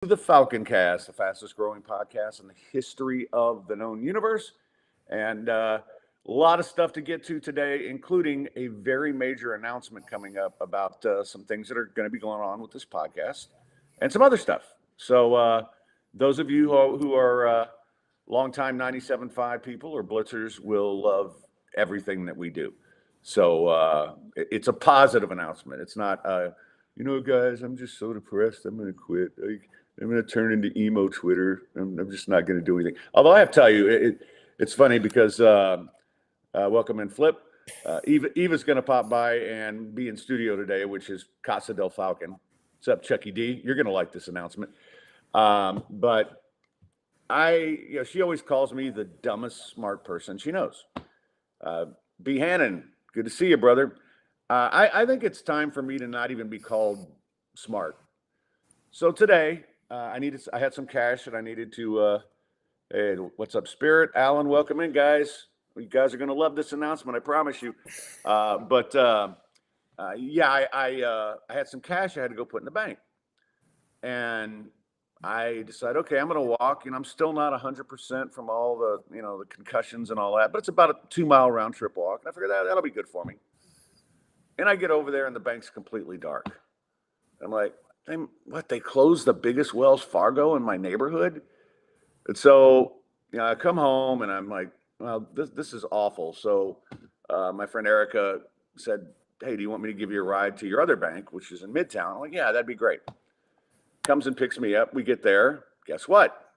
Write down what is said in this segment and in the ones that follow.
The Falconcast, the fastest growing podcast in the history of the known universe. And a lot of stuff to get to today, including a very major announcement coming up about some things that are going to be going on with this podcast and some other stuff. So, those of you who are longtime 97.5 people or blitzers will love everything that we do. So, it's a positive announcement. It's not, guys, I'm just so depressed. I'm going to quit. I'm going to turn into emo Twitter. I'm just not going to do anything. Although I have to tell you, it's funny because welcome in Flip. Eva's going to pop by and be in studio today, which is Casa del Falcon. What's up, Chucky D? You're going to like this announcement. But she always calls me the dumbest smart person she knows. B. Hannon, good to see you, brother. I think it's time for me to not even be called smart. So today, I had some cash that I needed to. Hey, what's up, Spirit? Alan, welcome in, guys. You guys are going to love this announcement, I promise you. I had some cash I had to go put in the bank, and I decided, okay, I'm going to walk, and I'm still not 100% from all the the concussions and all that, but it's about a 2-mile round trip walk, and I figured that'll be good for me. And I get over there, and the bank's completely dark. I'm like, they closed the biggest Wells Fargo in my neighborhood? And so, I come home and I'm like, well, this is awful. So my friend Erica said, hey, do you want me to give you a ride to your other bank, which is in Midtown? I'm like, yeah, that'd be great. Comes and picks me up. We get there. Guess what?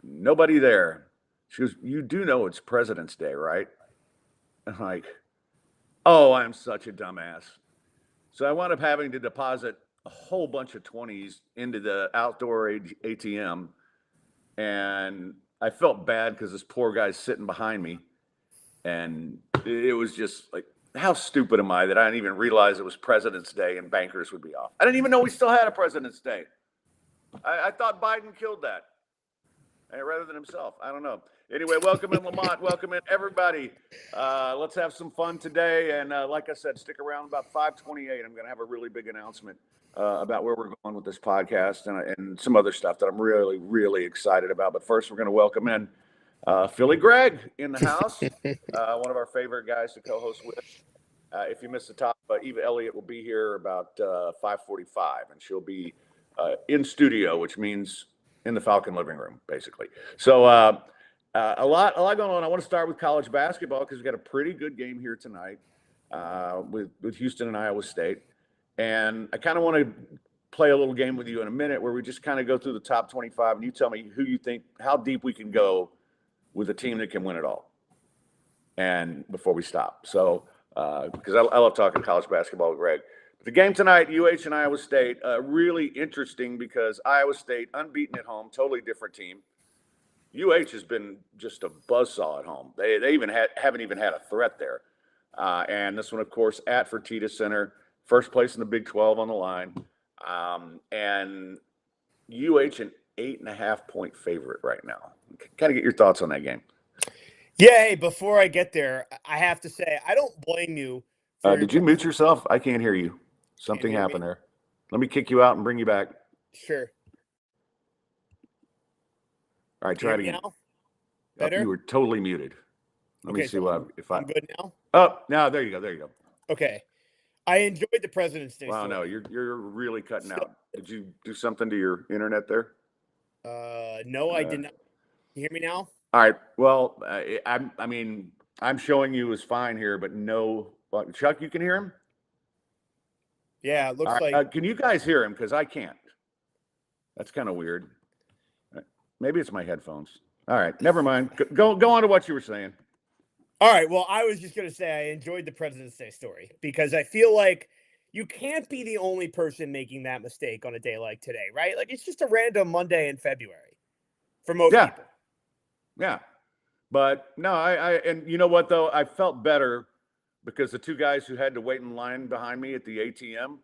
Nobody there. She goes, you do know it's President's Day, right? I'm like, oh, I'm such a dumbass. So I wound up having to deposit a whole bunch of 20s into the outdoor ATM. And I felt bad because this poor guy's sitting behind me. And it was just like, how stupid am I that I didn't even realize it was President's Day and bankers would be off? I didn't even know we still had a President's Day. I thought Biden killed that rather than himself. I don't know. Anyway, welcome in Lamont. Welcome in everybody. Let's have some fun today. And like I said, stick around about 5:28. I'm going to have a really big announcement about where we're going with this podcast and some other stuff that I'm really, really excited about. But first, we're going to welcome in Philly Greg in the house, one of our favorite guys to co-host with. If you missed the top, Eva Elliott will be here about 5:45, and she'll be in studio, which means in the Falcon living room, basically. So a lot going on. I want to start with college basketball because we've got a pretty good game here tonight with Houston and Iowa State. And I kind of want to play a little game with you in a minute where we just kind of go through the top 25 and you tell me who you think, how deep we can go with a team that can win it all. And before we stop. So, because I love talking college basketball with Greg. The game tonight, UH and Iowa State, really interesting because Iowa State, unbeaten at home, totally different team. UH has been just a buzzsaw at home. They haven't even had a threat there. And this one, of course, at Fertitta Center. First place in the Big 12 on the line. And UH an 8.5-point favorite right now. Kind of get your thoughts on that game. Yeah, hey, before I get there, I have to say, I don't blame you. Did you mute yourself? I can't hear you. Something happened there. Let me kick you out and bring you back. Sure. All right, try it again. Now? Better? You were totally muted. Let me see if I'm good now. Oh, no, there you go. Okay. I enjoyed the President's Day. Wow, no, you're really cutting out. Did you do something to your internet there? No, I did not. Can you hear me now? All right. Well, I'm showing you is fine here, but no. Chuck, you can hear him? Yeah, it looks like. Can you guys hear him? Because I can't. That's kind of weird. Maybe it's my headphones. All right, never mind. Go on to what you were saying. All right, well, I was just going to say I enjoyed the President's Day story because I feel like you can't be the only person making that mistake on a day like today, right? Like, it's just a random Monday in February for most people. Yeah. But, no, and you know what, though? I felt better because the two guys who had to wait in line behind me at the ATM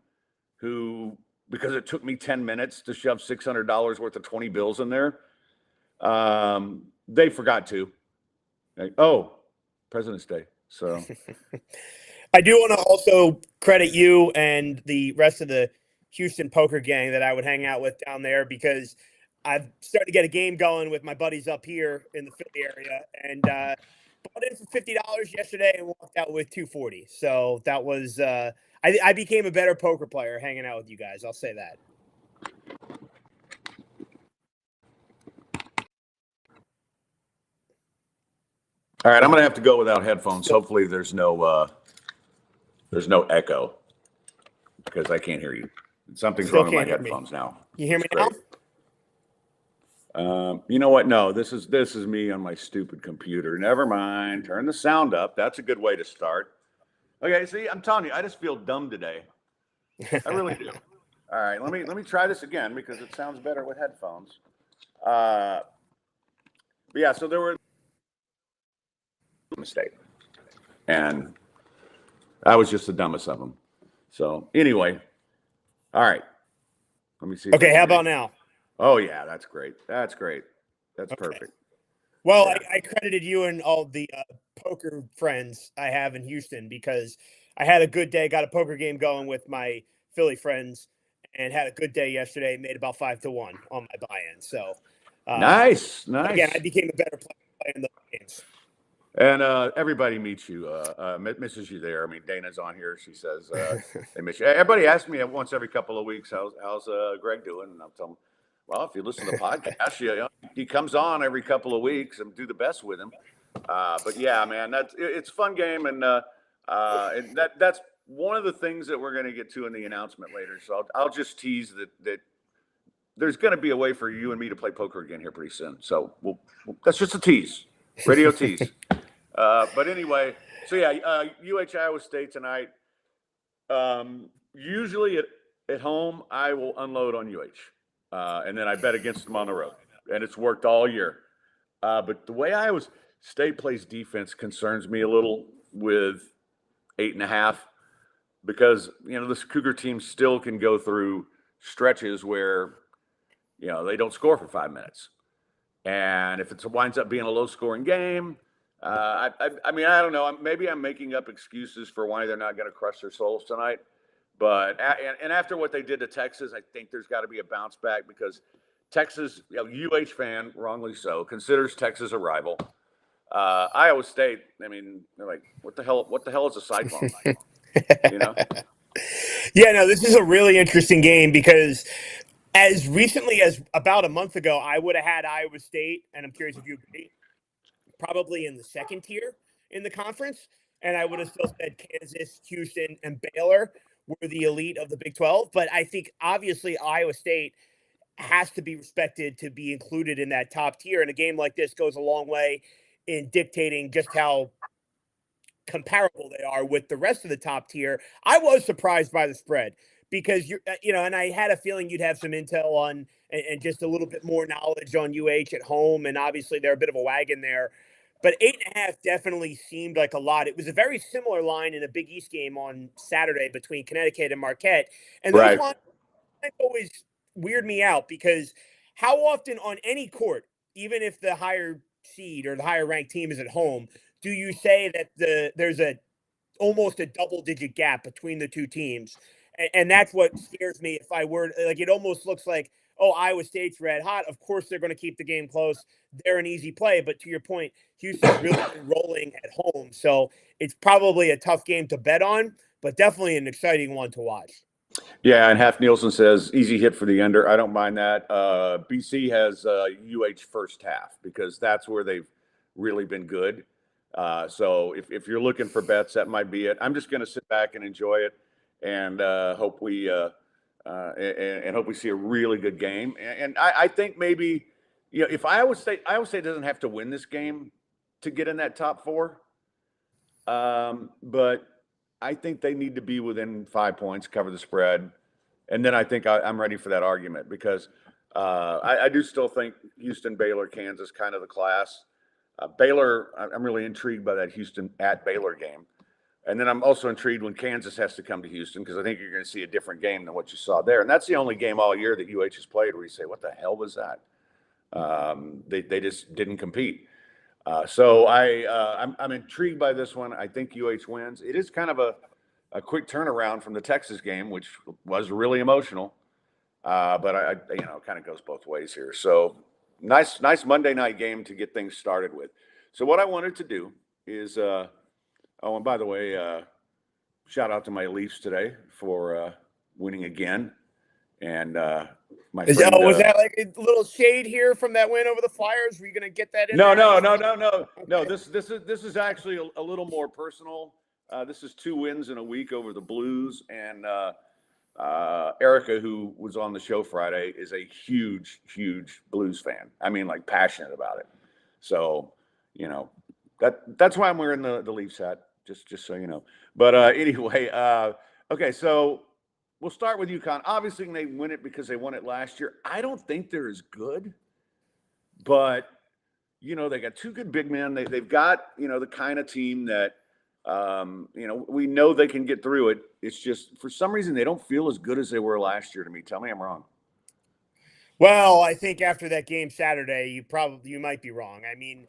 because it took me 10 minutes to shove $600 worth of 20 bills in there, they forgot to. Like, President's Day. So I do want to also credit you and the rest of the Houston poker gang that I would hang out with down there, because I've started to get a game going with my buddies up here in the Philly area, and bought in for $50 yesterday and walked out with $240. So that was I became a better poker player hanging out with you guys. I'll say that. All right, I'm gonna have to go without headphones. Hopefully, there's no echo because I can't hear you. Something's Still wrong with my can't hear me. headphones now. You hear me That's now? great. You know what? No, this is me on my stupid computer. Never mind. Turn the sound up. That's a good way to start. Okay, see, I'm telling you, I just feel dumb today. I really do. All right, let me try this again because it sounds better with headphones. But yeah, so there were mistake, and I was just the dumbest of them. So anyway, all right. Let me see. Okay, how about now? Oh yeah, that's great. That's great. That's Okay. perfect. Well, Yeah. I credited you and all the poker friends I have in Houston, because I had a good day, got a poker game going with my Philly friends, and had a good day yesterday. Made about 5-1 on my buy-in. So Nice. again, I became a better player playing those games. And everybody meets you, misses you there. I mean, Dana's on here. She says they miss you. Everybody asks me once every couple of weeks, how's Greg doing? And I'm telling them, well, if you listen to the podcast, he comes on every couple of weeks and do the best with him. But yeah, man, it's a fun game, and that's one of the things that we're going to get to in the announcement later. So I'll just tease that there's going to be a way for you and me to play poker again here pretty soon. So that's just a tease, radio tease. But anyway, so yeah, UH Iowa State tonight. Usually at home, I will unload on UH, and then I bet against them on the road, and it's worked all year. But the way Iowa State plays defense concerns me a little with 8.5, because this Cougar team still can go through stretches where they don't score for 5 minutes, and if it winds up being a low-scoring game. I mean, I don't know. Maybe I'm making up excuses for why they're not going to crush their souls tonight. But and after what they did to Texas, I think there's got to be a bounce back, because Texas, UH fan, wrongly so, considers Texas a rival. Iowa State, I mean, they're like, what the hell is a cyclone? Yeah, no, this is a really interesting game, because as recently as about a month ago, I would have had Iowa State, and I'm curious if you agree, probably in the second tier in the conference, and I would have still said Kansas, Houston, and Baylor were the elite of the Big 12. But I think obviously Iowa State has to be respected to be included in that top tier, and a game like this goes a long way in dictating just how comparable they are with the rest of the top tier. I was surprised by the spread, because and I had a feeling you'd have some intel on and just a little bit more knowledge on UH at home, and obviously they're a bit of a wagon there. But 8.5 definitely seemed like a lot. It was a very similar line in a Big East game on Saturday between Connecticut and Marquette, and those lines always weird me out, because how often on any court, even if the higher seed or the higher ranked team is at home, do you say that there's almost a double-digit gap between the two teams? And that's what scares me. If I were it almost looks like, oh, Iowa State's red hot. Of course, they're going to keep the game close. They're an easy play. But to your point, Houston's really been rolling at home, so it's probably a tough game to bet on, but definitely an exciting one to watch. Yeah, and Half Nielsen says easy hit for the under. I don't mind that. BC has UH first half, because that's where they've really been good. So if you're looking for bets, that might be it. I'm just going to sit back and enjoy it, and hope we see a really good game. And I think maybe if Iowa State doesn't have to win this game to get in that top four, but I think they need to be within 5 points, cover the spread, and then I think I'm ready for that argument, because I do still think Houston, Baylor, Kansas, kind of the class. Baylor, I'm really intrigued by that Houston at Baylor game. And then I'm also intrigued when Kansas has to come to Houston, because I think you're going to see a different game than what you saw there. And that's the only game all year that UH has played where you say, what the hell was that? They just didn't compete. So I'm intrigued by this one. I think UH wins. It is kind of a quick turnaround from the Texas game, which was really emotional. But I kind of goes both ways here. So nice Monday night game to get things started with. So what I wanted to do is, oh, and by the way, shout out to my Leafs today for winning again. And my friend, was that like a little shade here from that win over the Flyers? Were you going to get that in? No. Okay. No, this is actually a little more personal. This is 2 wins in a week over the Blues, and Erica, who was on the show Friday, is a huge Blues fan. I mean, like passionate about it. So, that's why I'm wearing the Leafs hat, just so you know. But anyway, okay, so we'll start with UConn. Obviously, they win it because they won it last year. I don't think they're as good, but they got 2 good big men. They've got the kind of team that we know they can get through it. It's just for some reason they don't feel as good as they were last year to me. Tell me I'm wrong. Well, I think after that game Saturday, you might be wrong. I mean,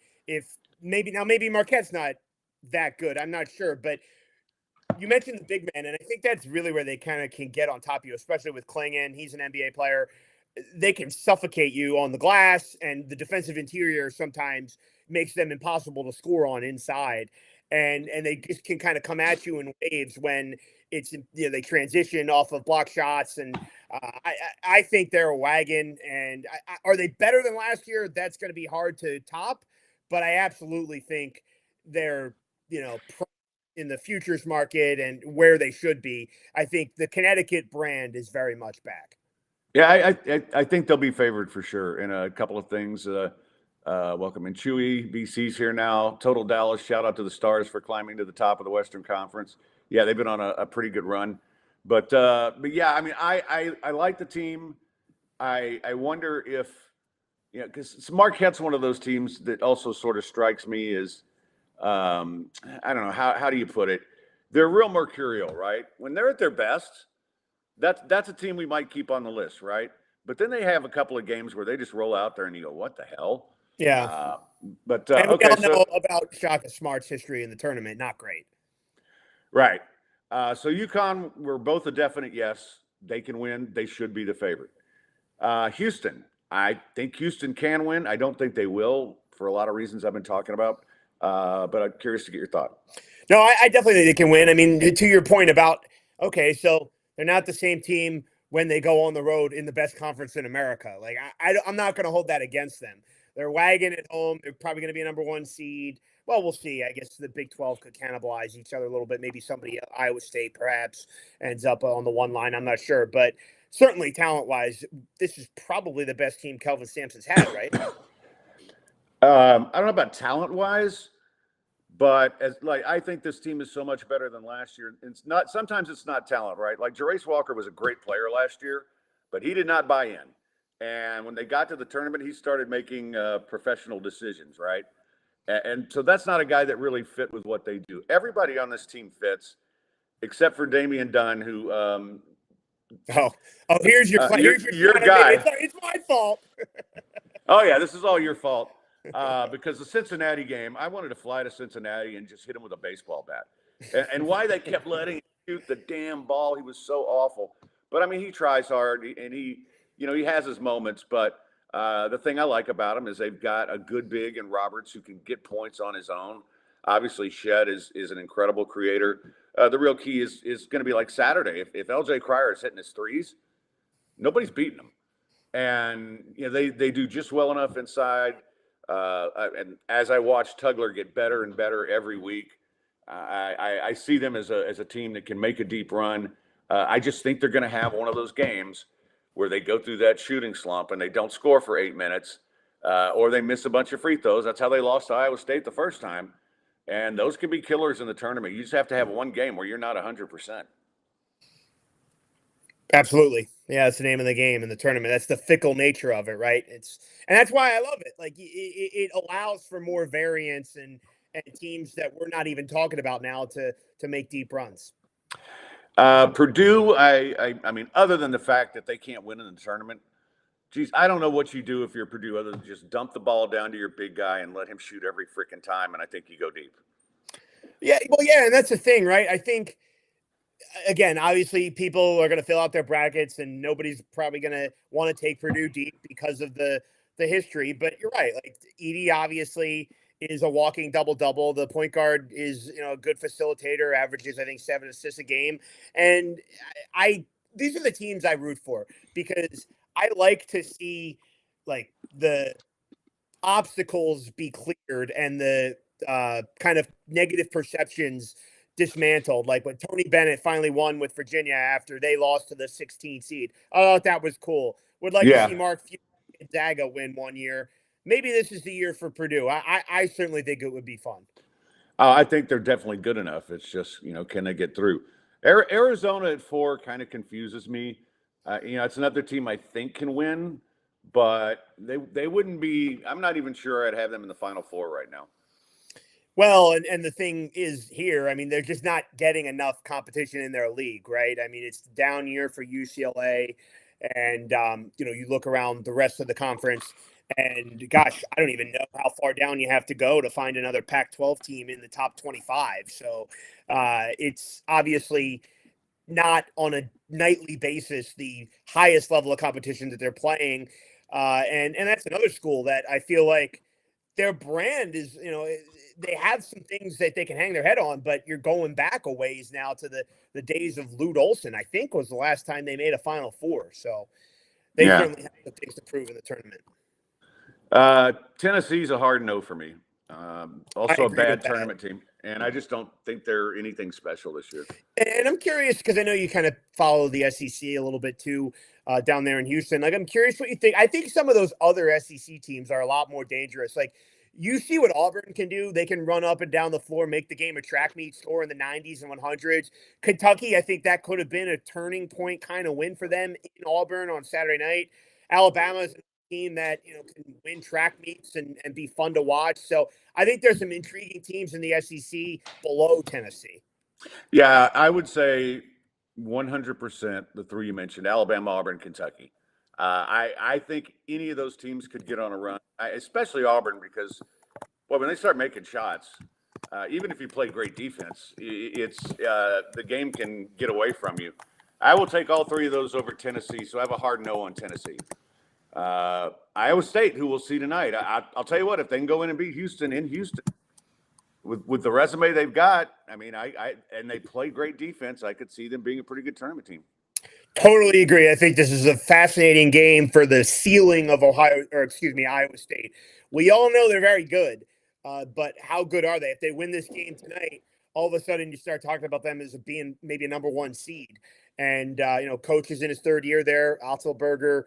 maybe Marquette's not that good. I'm not sure, but you mentioned the big man, and I think that's really where they kind of can get on top of you, especially with Klingon. He's an NBA player. They can suffocate you on the glass, and the defensive interior sometimes makes them impossible to score on inside. And they just can kind of come at you in waves when it's they transition off of block shots, and I think they're a wagon. And are they better than last year? That's going to be hard to top, but I absolutely think they're in the futures market and where they should be. I think the Connecticut brand is very much back. Yeah, I think they'll be favored for sure in a couple of things. Welcome in Chewy. BC's here now. Total Dallas. Shout out to the Stars for climbing to the top of the Western Conference. Yeah, they've been on a pretty good run. But yeah, I mean, I like the team. I wonder if because Marquette's one of those teams that also sort of strikes me as I don't know how do you put it? They're real mercurial, right? When they're at their best, that's a team we might keep on the list, right? But then they have a couple of games where they just roll out there and you go, what the hell? Yeah. But and we okay, all know about Shaka Smart's history in the tournament. Not great. Right. So UConn, we're both a definite yes. They can win. They should be the favorite. Houston, I think Houston can win. I don't think they will for a lot of reasons I've been talking about. But I'm curious to get your thought. No, I definitely think they can win. I mean, to your point about, okay, so they're not the same team when they go on the road in the best conference in America. Like, I'm not going to hold that against them. They're wagging at home. They're probably going to be a number 1 seed. Well, we'll see. I guess the Big 12 could cannibalize each other a little bit. Maybe somebody, Iowa State, perhaps, ends up on the 1 line. I'm not sure. But certainly, talent-wise, this is probably the best team Kelvin Sampson's had, right? I don't know about talent-wise, but I think this team is so much better than last year. It's not. Sometimes it's not talent, right? Like Jerace Walker was a great player last year, but he did not buy in. And when they got to the tournament, he started making professional decisions, right? And so that's not a guy that really fit with what they do. Everybody on this team fits, except for Damian Dunn, who. Here's your guy. It's my fault. Oh yeah, this is all your fault. Because the Cincinnati game, I wanted to fly to Cincinnati and just hit him with a baseball bat. And why they kept letting him shoot the damn ball, he was so awful. But I mean, he tries hard, and he has his moments. But the thing I like about him is they've got a good big in Roberts who can get points on his own. Obviously, Shed is an incredible creator. The real key is going to be like Saturday. If LJ Cryer is hitting his threes, nobody's beating him. And they do just well enough inside. And as I watch Tugler get better and better every week, I see them as a team that can make a deep run. I just think they're going to have one of those games where they go through that shooting slump and they don't score for 8 minutes, or they miss a bunch of free throws. That's how they lost to Iowa State the first time. And those can be killers in the tournament. You just have to have one game where you're not 100%. Absolutely. Yeah, it's the name of the game in the tournament. That's the fickle nature of it, right? And that's why I love it. Like it allows for more variance and teams that we're not even talking about now to make deep runs. Purdue, I mean, other than the fact that they can't win in the tournament, geez, I don't know what you do if you're Purdue other than just dump the ball down to your big guy and let him shoot every freaking time, and I think you go deep. Yeah, well, yeah, and that's the thing, right? I think again, obviously, people are going to fill out their brackets, and nobody's probably going to want to take Purdue deep because of the history. But you're right. Like Edie obviously is a walking double double. The point guard is a good facilitator, averages I think 7 assists a game, and I these are the teams I root for because I like to see like the obstacles be cleared and the kind of negative perceptions dismantled. Like when Tony Bennett finally won with Virginia after they lost to the 16 seed. I thought that was cool. Would like to see Yeah. Mark Gonzaga win one year. Maybe this is the year for Purdue. I certainly think it would be fun. I think they're definitely good enough. It's just, can they get through? Arizona at 4 kind of confuses me. It's another team I think can win, but they wouldn't be. I'm not even sure I'd have them in the Final Four right now. Well, and the thing is here, I mean, they're just not getting enough competition in their league, right? I mean, it's down year for UCLA, and you look around the rest of the conference, and gosh, I don't even know how far down you have to go to find another Pac-12 team in the top 25. So it's obviously not on a nightly basis the highest level of competition that they're playing, and that's another school that I feel like their brand is, they have some things that they can hang their head on, but you're going back a ways now to the days of Lute Olson, I think was the last time they made a Final Four. So they certainly have some things to prove in the tournament. Tennessee's a hard no for me. Also a bad tournament team. And I just don't think they're anything special this year. And I'm curious because I know you kind of follow the SEC a little bit too down there in Houston. Like, I'm curious what you think. I think some of those other SEC teams are a lot more dangerous. Like, you see what Auburn can do. They can run up and down the floor, make the game a track meet, score in the 90s and 100s. Kentucky, I think that could have been a turning point kind of win for them in Auburn on Saturday night. Alabama's a team that can win track meets and be fun to watch. So I think there's some intriguing teams in the SEC below Tennessee. Yeah, I would say 100% the 3 you mentioned: Alabama, Auburn, Kentucky. I think any of those teams could get on a run, especially Auburn, because when they start making shots, even if you play great defense, it's the game can get away from you. I will take all 3 of those over Tennessee, so I have a hard no on Tennessee. Iowa State, who we'll see tonight. I'll tell you what, if they can go in and beat Houston in Houston, with the resume they've got, I mean, and they play great defense, I could see them being a pretty good tournament team. Totally agree. I think this is a fascinating game for the ceiling of Iowa State. We all know they're very good, but how good are they? If they win this game tonight, all of a sudden you start talking about them as being maybe a number 1 seed. And coach is in his 3rd year there. Otzelberger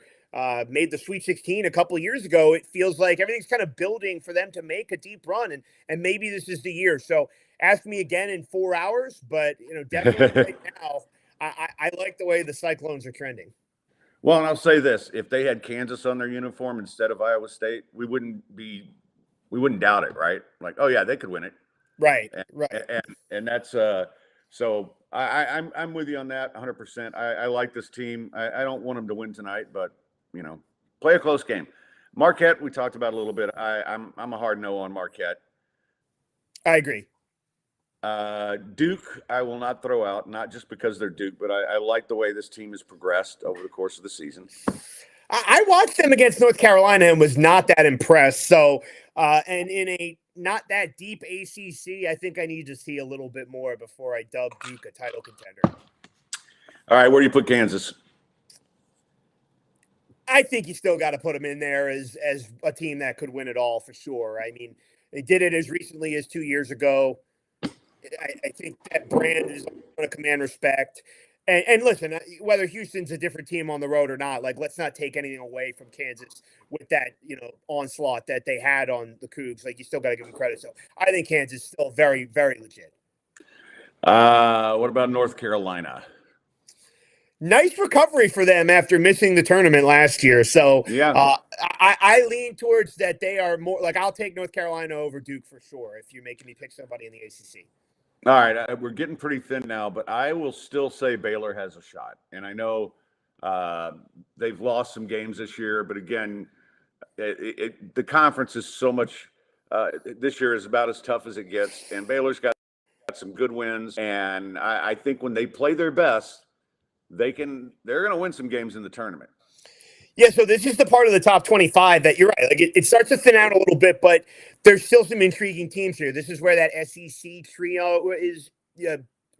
made the Sweet 16 a couple of years ago. It feels like everything's kind of building for them to make a deep run, and maybe this is the year. So ask me again in 4 hours, but definitely right now. I like the way the Cyclones are trending. Well, and I'll say this: if they had Kansas on their uniform instead of Iowa State, we wouldn't doubt it, right? Like, oh yeah, they could win it, right? And that's so I'm with you on that 100%. I like this team. I don't want them to win tonight, but play a close game. Marquette, we talked about a little bit. I'm a hard no on Marquette. I agree. Duke, I will not throw out, not just because they're Duke, but I like the way this team has progressed over the course of the season. I watched them against North Carolina and was not that impressed. So, and in a not that deep ACC, I think I need to see a little bit more before I dub Duke a title contender. All right, where do you put Kansas? I think you still got to put them in there as a team that could win it all for sure. I mean, they did it as recently as 2 years ago. I think that brand is going to command respect. And listen, whether Houston's a different team on the road or not, like, let's not take anything away from Kansas with that, onslaught that they had on the Cougs. Like, you still got to give them credit. So I think Kansas is still very, very legit. What about North Carolina? Nice recovery for them after missing the tournament last year. So yeah, I lean towards that they are more like, I'll take North Carolina over Duke for sure if you're making me pick somebody in the ACC. All right, we're getting pretty thin now, but I will still say Baylor has a shot. And I know they've lost some games this year, but again, the conference is so much this year is about as tough as it gets, and Baylor's got some good wins, and I think when they play their best, they're going to win some games in the tournament. Yeah, so this is the part of the top 25 that you're right. Like it starts to thin out a little bit, but there's still some intriguing teams here. This is where that SEC trio is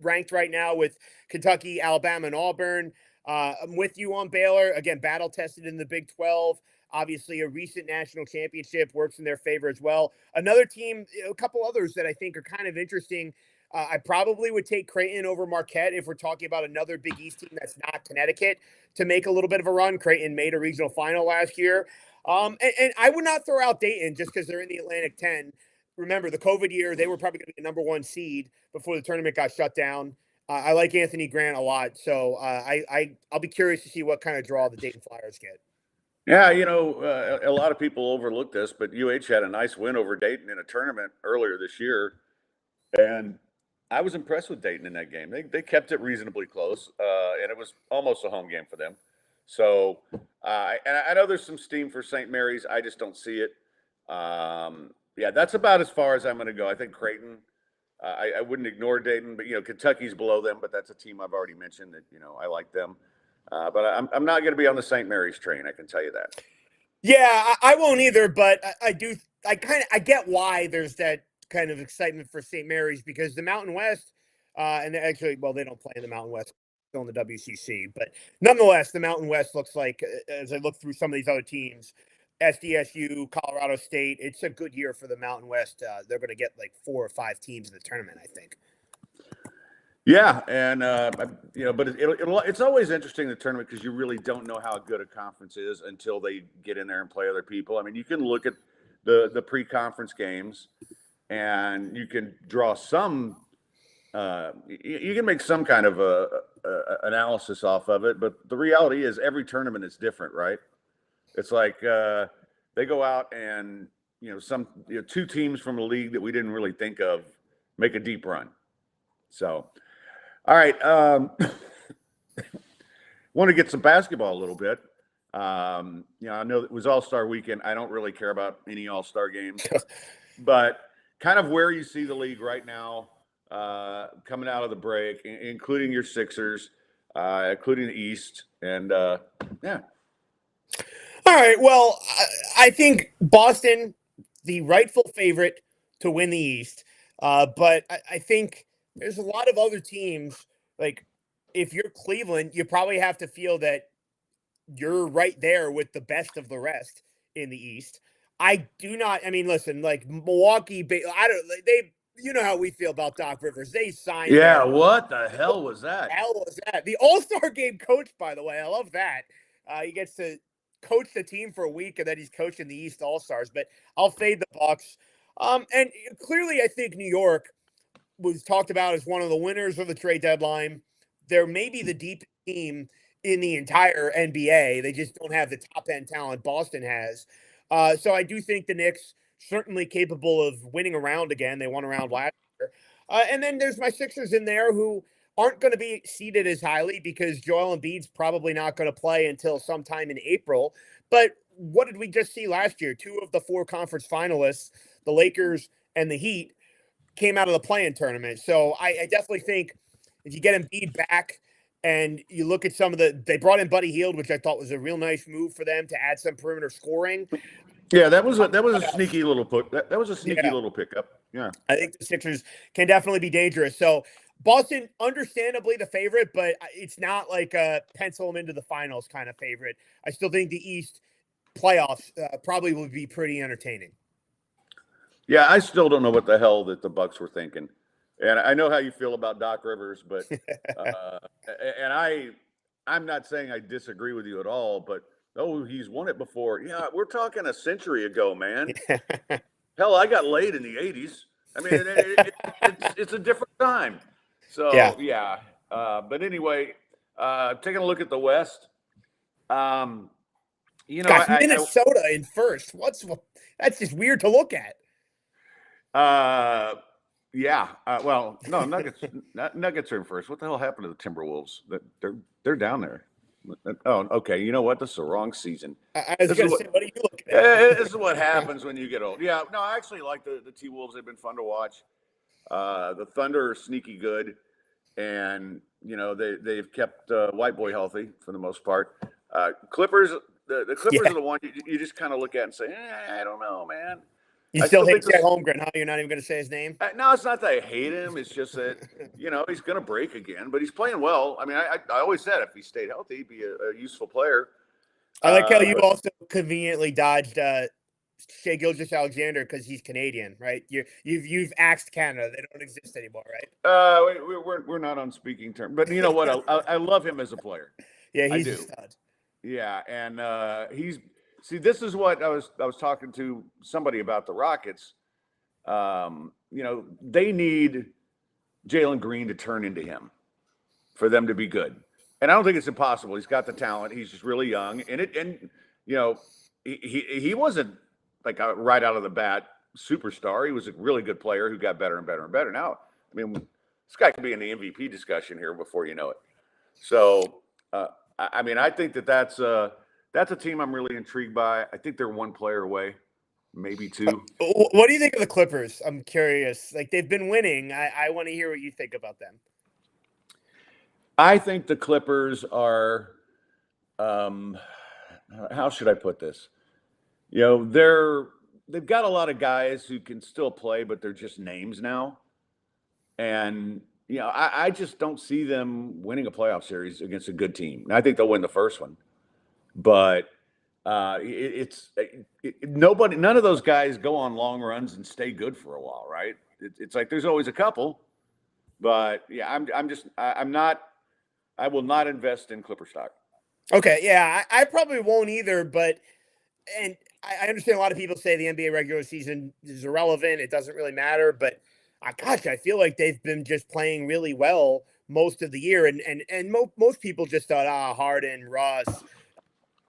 ranked right now with Kentucky, Alabama, and Auburn. I'm with you on Baylor. Again, battle tested in the Big 12. Obviously, a recent national championship works in their favor as well. Another team, a couple others that I think are kind of interesting. I probably would take Creighton over Marquette if we're talking about another Big East team that's not Connecticut to make a little bit of a run. Creighton made a regional final last year. And I would not throw out Dayton just because they're in the Atlantic 10. Remember, the COVID year, they were probably going to be the number 1 seed before the tournament got shut down. I like Anthony Grant a lot, so I'll be curious to see what kind of draw the Dayton Flyers get. Yeah, a lot of people overlook this, but UH had a nice win over Dayton in a tournament earlier this year, and I was impressed with Dayton in that game. They kept it reasonably close, and it was almost a home game for them. So, and I know there's some steam for St. Mary's. I just don't see it. Yeah, that's about as far as I'm going to go. I think Creighton. I wouldn't ignore Dayton, but Kentucky's below them. But that's a team I've already mentioned that I like them. But I'm not going to be on the St. Mary's train. I can tell you that. Yeah, I won't either. But I do. I get why there's that kind of excitement for St. Mary's because the Mountain West, and actually, well, they don't play in the Mountain West, still in the WCC, but nonetheless, the Mountain West looks like, as I look through some of these other teams, SDSU, Colorado State, it's a good year for the Mountain West. They're going to get like 4 or 5 teams in the tournament, I think. Yeah, and but it's always interesting in the tournament because you really don't know how good a conference is until they get in there and play other people. I mean, you can look at the pre-conference games. And you can draw some, you can make some kind of analysis off of it. But the reality is every tournament is different, right? It's like they go out and, some 2 teams from the league that we didn't really think of make a deep run. So, all right. Want to get some basketball a little bit. I know it was All-Star weekend. I don't really care about any All-Star games, but kind of where you see the league right now coming out of the break, including your Sixers, including the East. And, yeah. All right. Well, I think Boston, the rightful favorite to win the East. But I think there's a lot of other teams. Like, if you're Cleveland, you probably have to feel that you're right there with the best of the rest in the East. I do not. I mean, listen, like Milwaukee, you know how we feel about Doc Rivers. They signed. Yeah, what the hell was that? The All-Star game coach, by the way. I love that. He gets to coach the team for a week, and then he's coaching the East All-Stars. But I'll fade the Bucks. And clearly, I think New York was talked about as one of the winners of the trade deadline. They're maybe the deepest team in the entire NBA. They just don't have the top-end talent Boston has. So I do think the Knicks certainly capable of winning a round again. They won a round last year. And then there's my Sixers in there who aren't going to be seeded as highly because Joel Embiid's probably not going to play until sometime in April. But what did we just see last year? 2 of the 4 conference finalists, the Lakers and the Heat, came out of the play-in tournament. So I definitely think if you get Embiid back and you look at they brought in Buddy Hield, which I thought was a real nice move for them to add some perimeter scoring. Yeah, that was a sneaky little that was a sneaky little pickup. Yeah, I think the Sixers can definitely be dangerous. So Boston, understandably the favorite, but it's not like a pencil them into the finals kind of favorite. I still think the East playoffs probably will be pretty entertaining. Yeah, I still don't know what the hell that the Bucks were thinking. And I know how you feel about Doc Rivers, but and I'm not saying I disagree with you at all, but he's won it before. Yeah, we're talking a century ago, man. Hell, I got laid in the 80s. I mean, it's a different time. So, yeah. But anyway, taking a look at the West, Gosh, Minnesota in first. That's just weird to look at. Yeah. Well, no, Nuggets are in first. What the hell happened to the Timberwolves? They're down there. Oh, okay. You know what? This is the wrong season. I was going to say, what are you looking at? This is what happens when you get old. Yeah. No, I actually like the T-Wolves. They've been fun to watch. The Thunder are sneaky good, and they've kept White Boy healthy for the most part. Clippers, the Clippers Yeah. are the one you just kind of look at and say, I don't know, man. You I still still hate think Chet this. Holmgren, huh? You're not even going to say his name? No, it's not that I hate him. It's just that he's going to break again, but he's playing well. I mean, I always said if he stayed healthy, he'd be a useful player. I like how you But also conveniently dodged Shea Gilgeous-Alexander because he's Canadian, right? You've axed Canada; they don't exist anymore, right? we're not on speaking terms. But you know what? I love him as a player. Yeah, I he's a do. stud. Yeah, and this is what I was talking to somebody about the Rockets. They need Jalen Green to turn into him for them to be good. And I don't think it's impossible. He's got the talent. He's just really young, he wasn't like a right out of the bat superstar. He was a really good player who got better and better and better. Now, I mean, this guy could be in the MVP discussion here before you know it. So, I think that's a team I'm really intrigued by. I think they're one player away, maybe two. What do you think of the Clippers? I'm curious. Like, they've been winning. I want to hear what you think about them. I think the Clippers are, how should I put this? They've got a lot of guys who can still play, but they're just names now. And, I just don't see them winning a playoff series against a good team. I think they'll win the first one, but none of those guys go on long runs and stay good for a while, right? It's like there's always a couple, but yeah, I will not invest in Clipper stock. Okay, yeah, I probably won't either, and I understand a lot of people say the NBA regular season is irrelevant. It doesn't really matter, but gosh, I feel like they've been just playing really well most of the year, and most people just thought, Harden, Russ,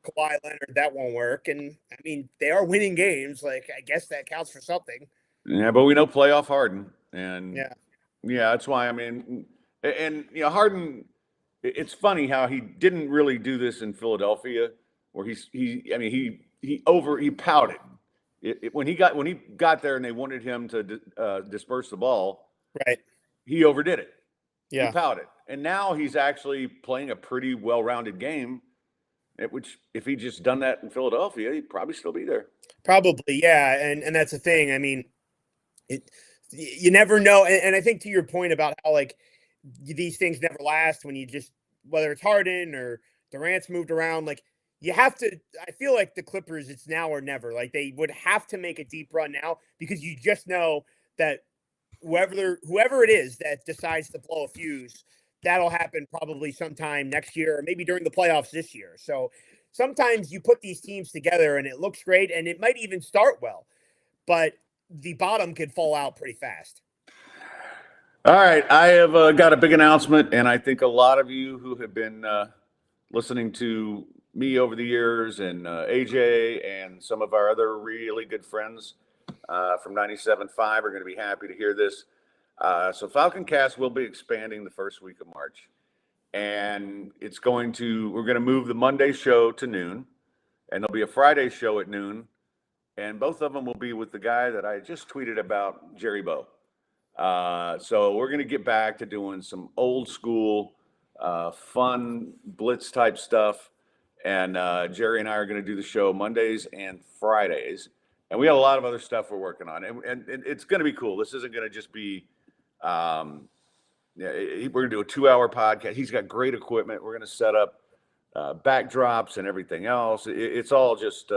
Kawhi Leonard, that won't work. And I mean, they are winning games. Like, I guess that counts for something. Yeah, but we know playoff Harden, and yeah, that's why. I mean, and Harden. It's funny how he didn't really do this in Philadelphia, where he pouted. When he got there and they wanted him to disperse the ball, right? He overdid it. Yeah, he pouted, and now he's actually playing a pretty well-rounded game. Which, if he just done that in Philadelphia, he'd probably still be there. Probably, yeah, and that's the thing. I mean, you never know, and I think to your point about how like these things never last when you just whether it's Harden or Durant's moved around, like you have to. I feel like the Clippers, it's now or never. Like they would have to make a deep run now because you just know that whoever it is that decides to blow a fuse, that'll happen probably sometime next year or maybe during the playoffs this year. So sometimes you put these teams together and it looks great and it might even start well, but the bottom could fall out pretty fast. All right. I have got a big announcement, and I think a lot of you who have been listening to me over the years and AJ and some of our other really good friends from 97.5 are going to be happy to hear this. So Falconcast will be expanding the first week of March, and we're going to move the Monday show to noon, and there'll be a Friday show at noon, and both of them will be with the guy that I just tweeted about, Jerry Bow. So we're going to get back to doing some old school, fun blitz type stuff. And Jerry and I are going to do the show Mondays and Fridays. And we got a lot of other stuff we're working on. And it's going to be cool. This isn't going to just be, we're going to do a 2-hour podcast. He's got great equipment. We're going to set up backdrops and everything else. It's all just,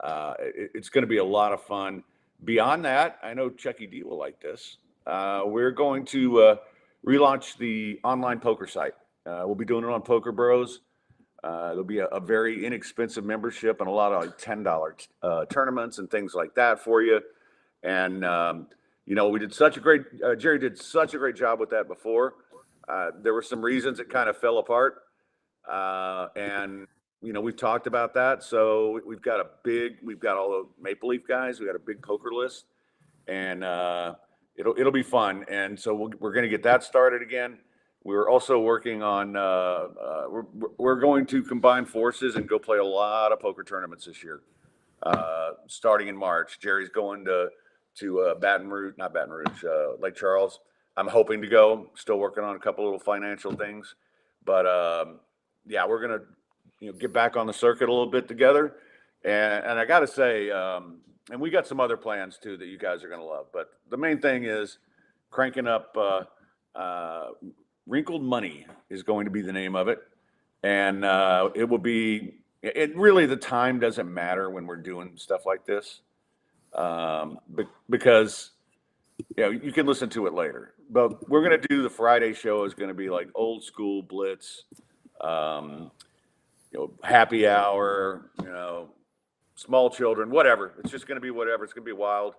it's going to be a lot of fun. Beyond that, I know Chucky D will like this. We're going to relaunch the online poker site. We'll be doing it on Poker Bros. There'll be a very inexpensive membership and a lot of like $10 tournaments and things like that for you. And, we did Jerry did such a great job with that before. There were some reasons it kind of fell apart. And we've talked about that. So we've got all the Maple Leaf guys. We got a big poker list, and it'll be fun. And so we're going to get that started again. We're also working on we're going to combine forces and go play a lot of poker tournaments this year, starting in March. Jerry's going to not Baton Rouge, Lake Charles. I'm hoping to go. Still working on a couple little financial things, but yeah, we're gonna get back on the circuit a little bit together. And I got to say, and we got some other plans too that you guys are gonna love. But the main thing is cranking up. Wrinkled Money is going to be the name of it, and it will be. It really, the time doesn't matter when we're doing stuff like this, because you can listen to it later. But we're going to do the Friday show is going to be like old school blitz, happy hour, small children, whatever. It's just going to be whatever. It's going to be wild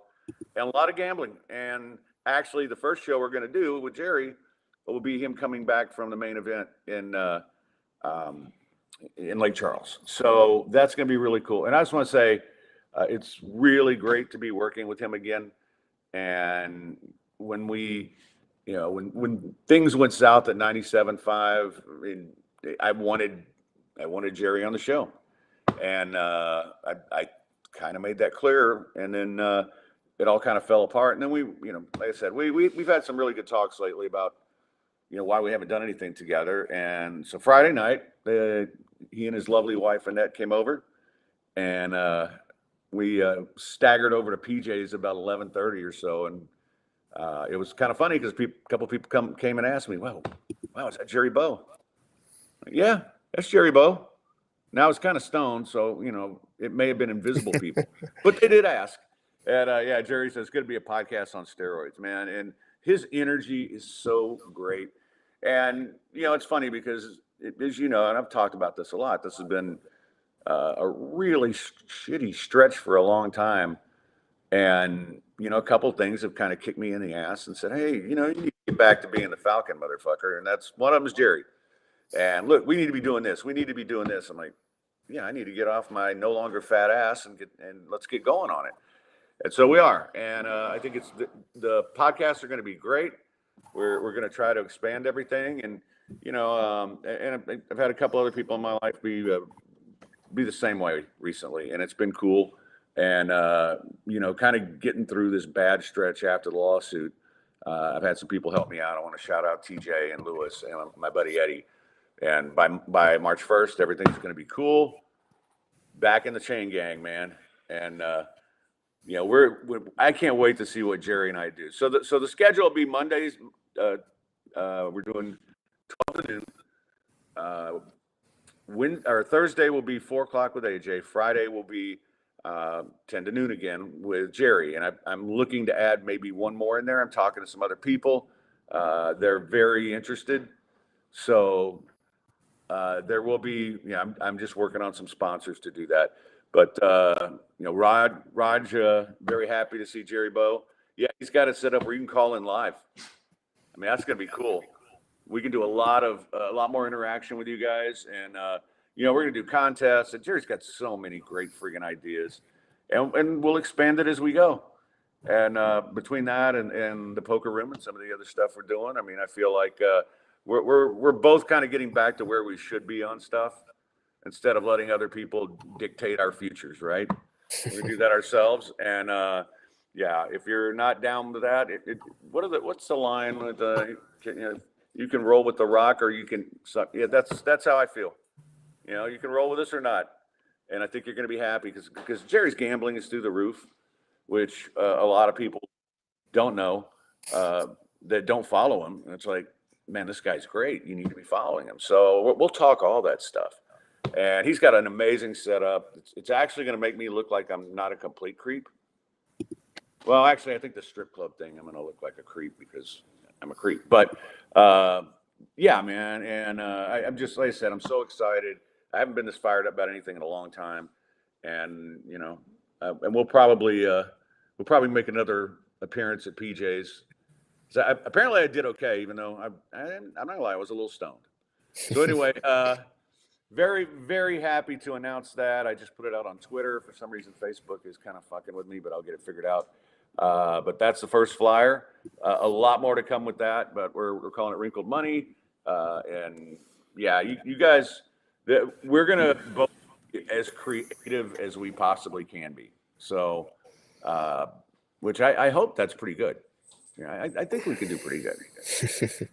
and a lot of gambling. And actually, the first show we're going to do with Jerry will be him coming back from the main event in Lake Charles. So that's going to be really cool. And I just want to say, it's really great to be working with him again. And when we, when things went south at 97.5, I mean, I wanted Jerry on the show, and I kind of made that clear. And then it all kind of fell apart. And then we, like I said, we've had some really good talks lately about why we haven't done anything together. And so Friday night, he and his lovely wife Annette came over, and we staggered over to PJ's about 11:30 or so, and it was kind of funny because a couple of people came and asked me, "Wow, is that Jerry Bow?" Yeah, that's Jerry Bow. Now it's kind of stoned, so it may have been invisible people, but they did ask. And yeah, Jerry says it's going to be a podcast on steroids, man, and his energy is so great. And it's funny because, as and I've talked about this a lot, this has been a really shitty stretch for a long time. And, a couple of things have kind of kicked me in the ass and said, hey, you need to get back to being the Falcon, motherfucker. And that's one of them is Jerry. And look, we need to be doing this. We need to be doing this. I'm like, yeah, I need to get off my no longer fat ass and let's get going on it. And so we are. And I think it's the podcasts are going to be great. We're going to try to expand everything. And, and I've had a couple other people in my life be the same way recently. And it's been cool. And, kind of getting through this bad stretch after the lawsuit. I've had some people help me out. I want to shout out TJ and Lewis and my buddy Eddie. And by March 1st, everything's going to be cool. Back in the chain gang, man. And, I can't wait to see what Jerry and I do. So the schedule will be Mondays. We're doing 12 to noon. Thursday will be 4:00 with AJ. Friday will be 10 to noon again with Jerry. And I'm looking to add maybe one more in there. I'm talking to some other people. They're very interested. So there will be, I'm just working on some sponsors to do that. But, Raj, very happy to see Jerry Bow. Yeah, he's got it set up where you can call in live. I mean, that's going to be cool. We can do a lot more interaction with you guys. And, we're going to do contests. And Jerry's got so many great friggin' ideas. And we'll expand it as we go. And between that and the poker room and some of the other stuff we're doing, I mean, I feel like we're both kind of getting back to where we should be on stuff, instead of letting other people dictate our futures, right? We do that ourselves. And yeah, if you're not down with that, what's the line with you can roll with the rock or you can suck. Yeah, that's how I feel. You can roll with us or not. And I think you're going to be happy because Jerry's gambling is through the roof, which a lot of people don't know that don't follow him. And it's like, man, this guy's great. You need to be following him. So we'll talk all that stuff. And he's got an amazing setup. It's actually going to make me look like I'm not a complete creep. Well, actually, I think the strip club thing, I'm going to look like a creep because I'm a creep. But yeah, man. And I'm just, like I said, I'm so excited. I haven't been this fired up about anything in a long time. And, and we'll probably make another appearance at PJ's. So apparently I did okay, even though I'm not going to lie, I was a little stoned. So anyway, very, very happy to announce that. I just put it out on Twitter. For some reason, Facebook is kind of fucking with me, but I'll get it figured out. But that's the first flyer. A lot more to come with that, but we're calling it Wrinkled Money. And yeah, you guys, we're going to both be as creative as we possibly can be. So which I hope that's pretty good. Yeah, I think we can do pretty good.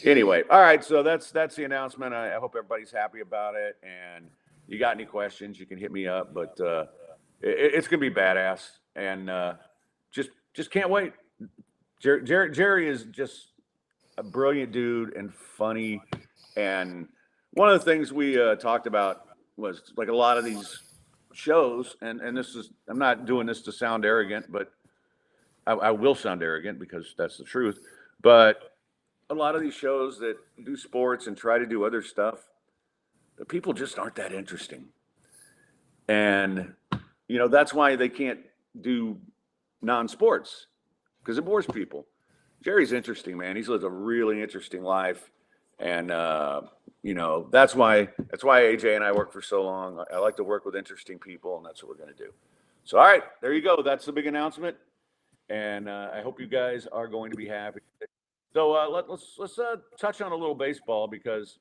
Anyway, all right. So that's the announcement. I hope everybody's happy about it. And you got any questions, you can hit me up. But it's gonna be badass, and just can't wait. Jerry is just a brilliant dude and funny. And one of the things we talked about was like a lot of these shows, and this is, I'm not doing this to sound arrogant, but I will sound arrogant because that's the truth. But a lot of these shows that do sports and try to do other stuff, the people just aren't that interesting. And, that's why they can't do non-sports, because it bores people. Jerry's interesting, man. He's lived a really interesting life. And, that's why AJ and I worked for so long. I like to work with interesting people, and that's what we're going to do. So, all right, there you go. That's the big announcement. And I hope you guys are going to be happy. So let's touch on a little baseball, because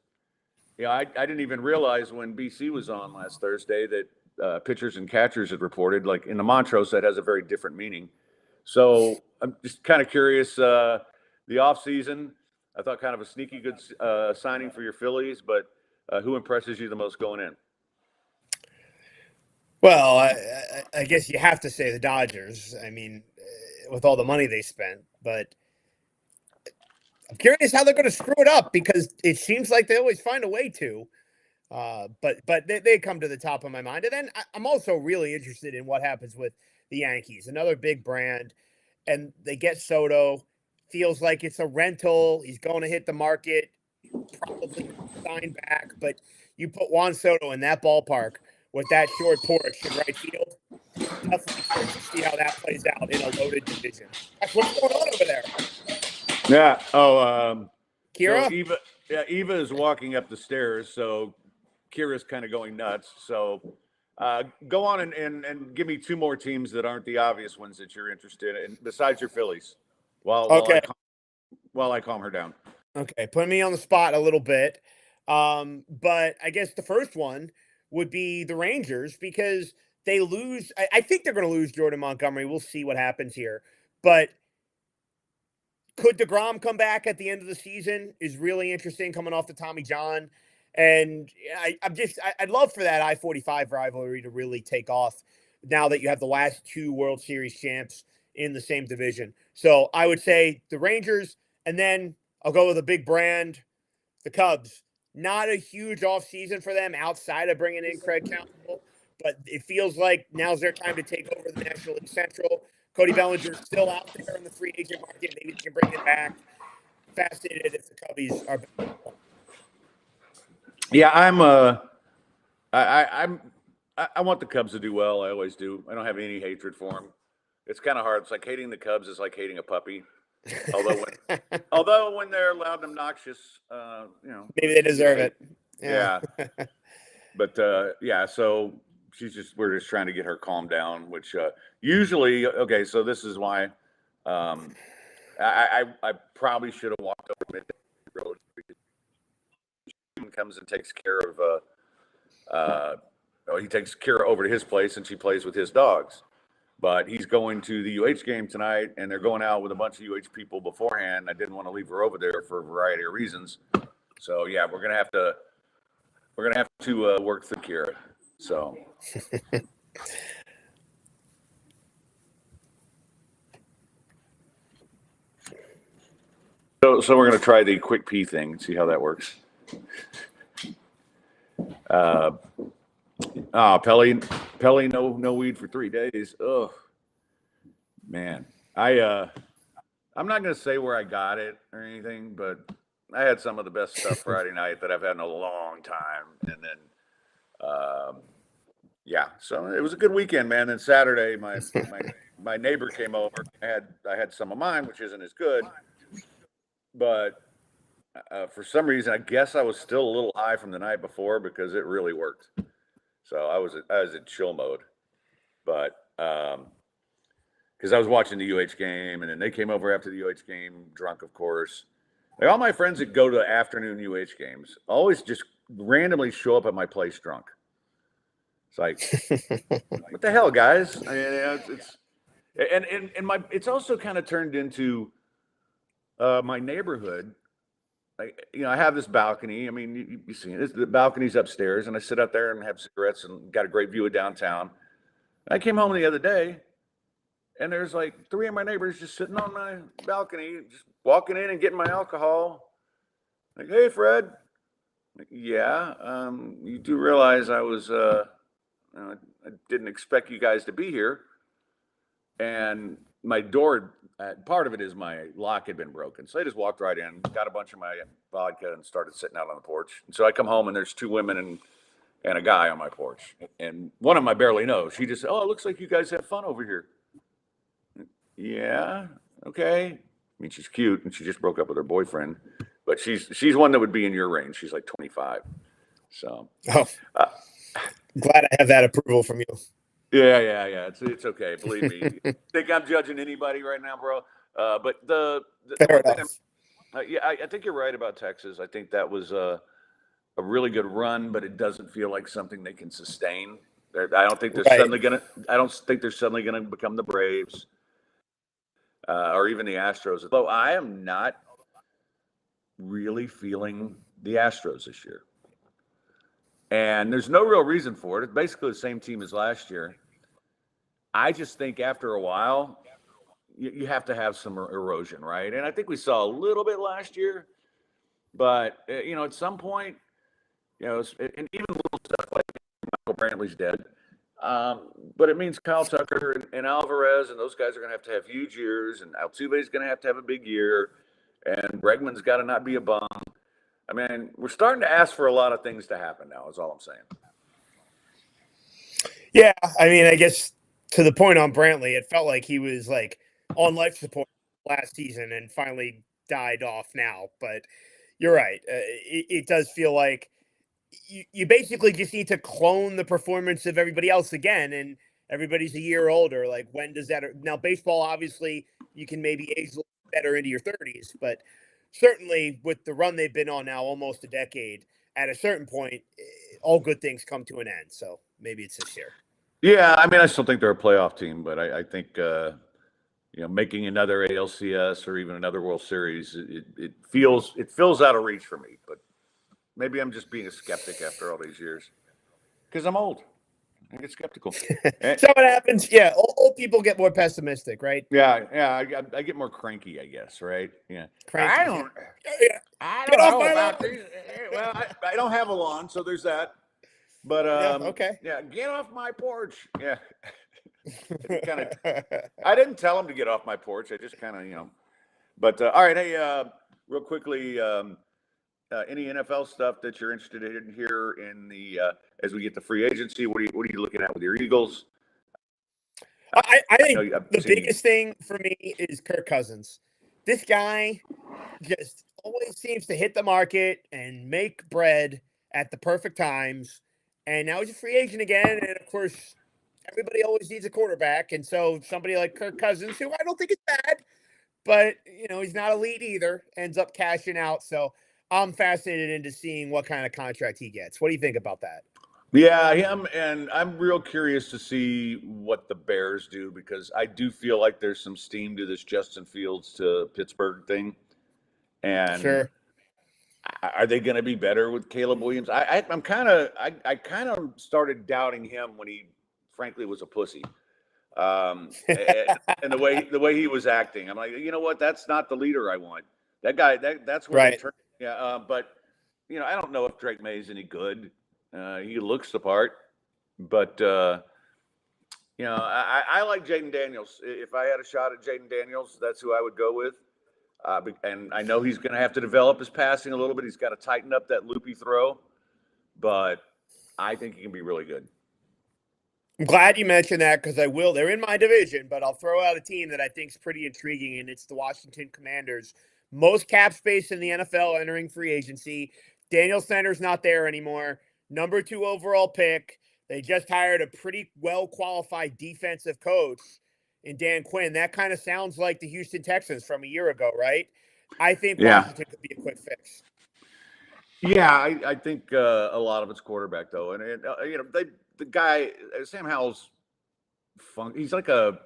I didn't even realize when BC was on last Thursday that pitchers and catchers had reported, like in the Montrose, that has a very different meaning. So I'm just kind of curious. The offseason, I thought kind of a sneaky good signing for your Phillies, but who impresses you the most going in? Well, I guess you have to say the Dodgers. I mean, with all the money they spent, but I'm curious how they're going to screw it up, because it seems like they always find a way to. But they come to the top of my mind. And then I'm also really interested in what happens with the Yankees, another big brand, and they get Soto. Feels like it's a rental. He's going to hit the market, probably sign back. But you put Juan Soto in that ballpark with that short porch in right field, definitely curious to see how that plays out in a loaded division. That's what's going on over there. Yeah. Oh, Kira? So Eva is walking up the stairs, so Kira's kind of going nuts. So go on and give me two more teams that aren't the obvious ones that you're interested in, besides your Phillies, while I calm her down. Okay, put me on the spot a little bit. But I guess the first one would be the Rangers, because they lose. I think they're going to lose Jordan Montgomery. We'll see what happens here. But could DeGrom come back at the end of the season is really interesting, coming off the Tommy John. And I'd love for that I-45 rivalry to really take off now that you have the last two World Series champs in the same division. So I would say the Rangers, and then I'll go with a big brand, the Cubs. Not a huge offseason for them outside of bringing in Craig Counsell, but it feels like now's their time to take over the National League Central. Cody Bellinger's still out there in the free agent market. Maybe they can bring it back. Fascinated if the Cubbies are back. Yeah, I want the Cubs to do well. I always do. I don't have any hatred for them. It's kind of hard. It's like hating the Cubs is like hating a puppy. Although when they're loud and obnoxious, maybe they deserve it. Yeah. But so we're just trying to get her calmed down, which usually, okay, so this is why I probably should have walked over Midnight Road, because he comes and takes care of he takes Kira over to his place, and she plays with his dogs. But he's going to the UH game tonight, and they're going out with a bunch of UH people beforehand. I didn't want to leave her over there for a variety of reasons. So yeah, we're gonna have to work through Kira. So. So we're gonna try the quick pee thing and see how that works. Pelly, no weed for 3 days. Ugh, man. I'm not gonna say where I got it or anything, but I had some of the best stuff Friday night that I've had in a long time. And then, so it was a good weekend, man. Then Saturday, my neighbor came over. I had some of mine, which isn't as good, but for some reason, I guess I was still a little high from the night before, because it really worked. So I was in chill mode, but because I was watching the UH game, and then they came over after the UH game, drunk, of course. Like all my friends that go to afternoon UH games always just randomly show up at my place drunk. It's like, what the hell, guys? I mean, And my it's also kind of turned into my neighborhood. I have this balcony. I mean, you see it. The balcony's upstairs, and I sit out there and have cigarettes and got a great view of downtown. I came home the other day, and there's like three of my neighbors just sitting on my balcony, just walking in and getting my alcohol. Like, hey, Fred. Like, yeah, you do realize I didn't expect you guys to be here. And my door, part of it is my lock had been broken. So I just walked right in, got a bunch of my vodka and started sitting out on the porch. And so I come home and there's two women and a guy on my porch. And one of them I barely know. She just said, oh, it looks like you guys have fun over here. Yeah, okay. I mean, she's cute and she just broke up with her boyfriend, but she's one that would be in your range. She's like 25. So, glad I have that approval from you. Yeah. It's okay. Believe me. Think I'm judging anybody right now, bro? But the Fair enough. I think you're right about Texas. I think that was a really good run, but it doesn't feel like something they can sustain. I don't think they're suddenly gonna. I don't think they're suddenly gonna become the Braves or even the Astros. Though I am not really feeling the Astros this year. And there's no real reason for it. It's basically the same team as last year. I just think after a while, you have to have some erosion, right? And I think we saw a little bit last year, but at some point, and even little stuff like Michael Brantley's dead. But it means Kyle Tucker and Alvarez and those guys are going to have huge years, and Altuve's going to have a big year, and Bregman's got to not be a bum. I mean, we're starting to ask for a lot of things to happen now, is all I'm saying. Yeah, I mean, I guess to the point on Brantley, it felt like he was like on life support last season and finally died off now. But you're right. It does feel like you basically just need to clone the performance of everybody else again, and everybody's a year older. Like, when does that? Now, baseball, obviously, you can maybe age a little better into your 30s, but certainly with the run they've been on now, almost a decade, at a certain point, all good things come to an end. So maybe it's this year. Yeah, I mean, I still think they're a playoff team, but I think making another ALCS or even another World Series, it feels out of reach for me. But maybe I'm just being a skeptic after all these years because I'm old. I get skeptical. So what happens? Yeah, old people get more pessimistic, right? Yeah. I get more cranky, I guess, right? Yeah. Cranky. I don't know about these. Well, I don't have a lawn, so there's that. But okay. Yeah, get off my porch. Yeah. I didn't tell him to get off my porch. I just kind of, But all right, hey, real quickly, any NFL stuff that you're interested in here in the as we get the free agency? What are you looking at with your Eagles? I think the biggest thing for me is Kirk Cousins. This guy just always seems to hit the market and make bread at the perfect times. And now he's a free agent again. And of course, everybody always needs a quarterback. And so somebody like Kirk Cousins, who I don't think is bad, but he's not elite either, ends up cashing out. So I'm fascinated into seeing what kind of contract he gets. What do you think about that? Yeah, him, and I'm real curious to see what the Bears do because I do feel like there's some steam to this Justin Fields to Pittsburgh thing. And sure. Are they going to be better with Caleb Williams? I kind of started doubting him when he, frankly, was a pussy. And the way he was acting, I'm like, you know what? That's not the leader I want. That guy. That's where right. they turn. Yeah. But I don't know if Drake May is any good. He looks the part, but I like Jaden Daniels. If I had a shot at Jaden Daniels, that's who I would go with. And I know he's going to have to develop his passing a little bit. He's got to tighten up that loopy throw, but I think he can be really good. I'm glad you mentioned that because I will. They're in my division, but I'll throw out a team that I think is pretty intriguing, and it's the Washington Commanders. Most cap space in the NFL entering free agency. Daniel Snyder's not there anymore. Number 2 overall pick. They just hired a pretty well-qualified defensive coach in Dan Quinn. That kind of sounds like the Houston Texans from a year ago, right? I think Washington could be a quick fix. Yeah, I think a lot of it's quarterback though, and the guy Sam Howell's fun. He's like a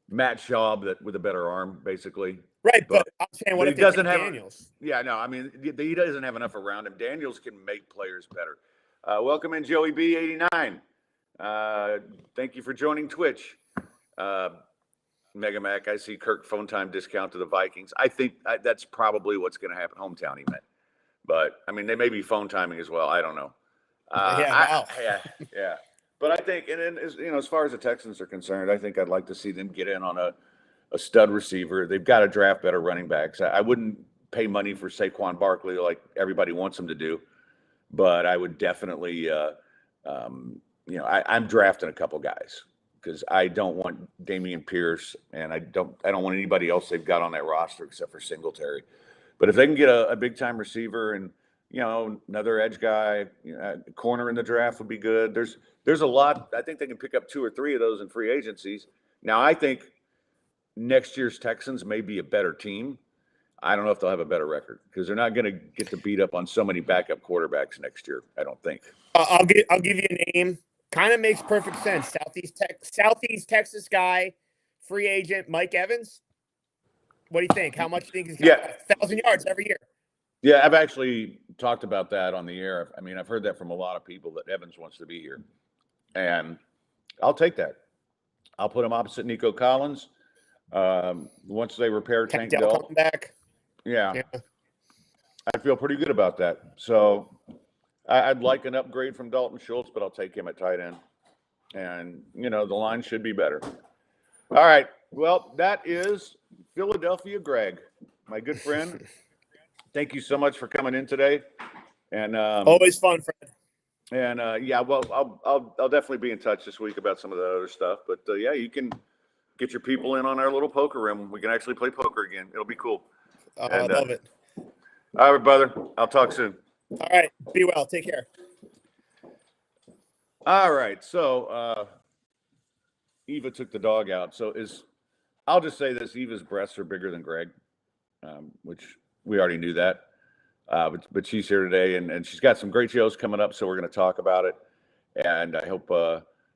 Matt Schaub that with a better arm, basically. Right, but I'm saying, what but if he they doesn't take have Daniels? Yeah, no, I mean he doesn't have enough around him. Daniels can make players better. Welcome in Joey B89. Thank you for joining Twitch. Mega Mac, I see Kirk phone time discount to the Vikings. I think that's probably what's going to happen. Hometown, he meant. But I mean, they may be phone timing as well. I don't know. Wow. Yeah. But I think, and then as far as the Texans are concerned, I think I'd like to see them get in on a stud receiver. They've got to draft better running backs. I wouldn't pay money for Saquon Barkley like everybody wants them to do, but I would definitely, I'm drafting a couple guys because I don't want Dameon Pierce, and I don't want anybody else they've got on that roster except for Singletary. But if they can get a big time receiver and another edge guy, corner in the draft would be good. There's a lot. I think they can pick up 2 or 3 of those in free agencies. Now I think next year's Texans may be a better team. I don't know if they'll have a better record because they're not going to get to beat up on so many backup quarterbacks next year. I don't think. I'll give you a name. Kind of makes perfect sense. Southeast Texas guy, free agent Mike Evans. What do you think? How much do you think he's got? 1,000 yards every year. Yeah, I've actually talked about that on the air. I mean, I've heard that from a lot of people that Evans wants to be here, and I'll take that. I'll put him opposite Nico Collins. Once they repair Tank Dell coming back. Yeah. I feel pretty good about that. So I'd like an upgrade from Dalton Schultz, but I'll take him at tight end. And, the line should be better. All right. Well, that is Philadelphia Greg, my good friend. Thank you so much for coming in today. And always fun, Fred. And well, I'll definitely be in touch this week about some of the other stuff. But you can get your people in on our little poker room. We can actually play poker again. It'll be cool. I love it. All right, brother. I'll talk soon. All right. Be well. Take care. All right. So Eva took the dog out. So I'll just say this: Eva's breasts are bigger than Greg, which we already knew that. But she's here today, and she's got some great shows coming up. So we're going to talk about it. And I hope,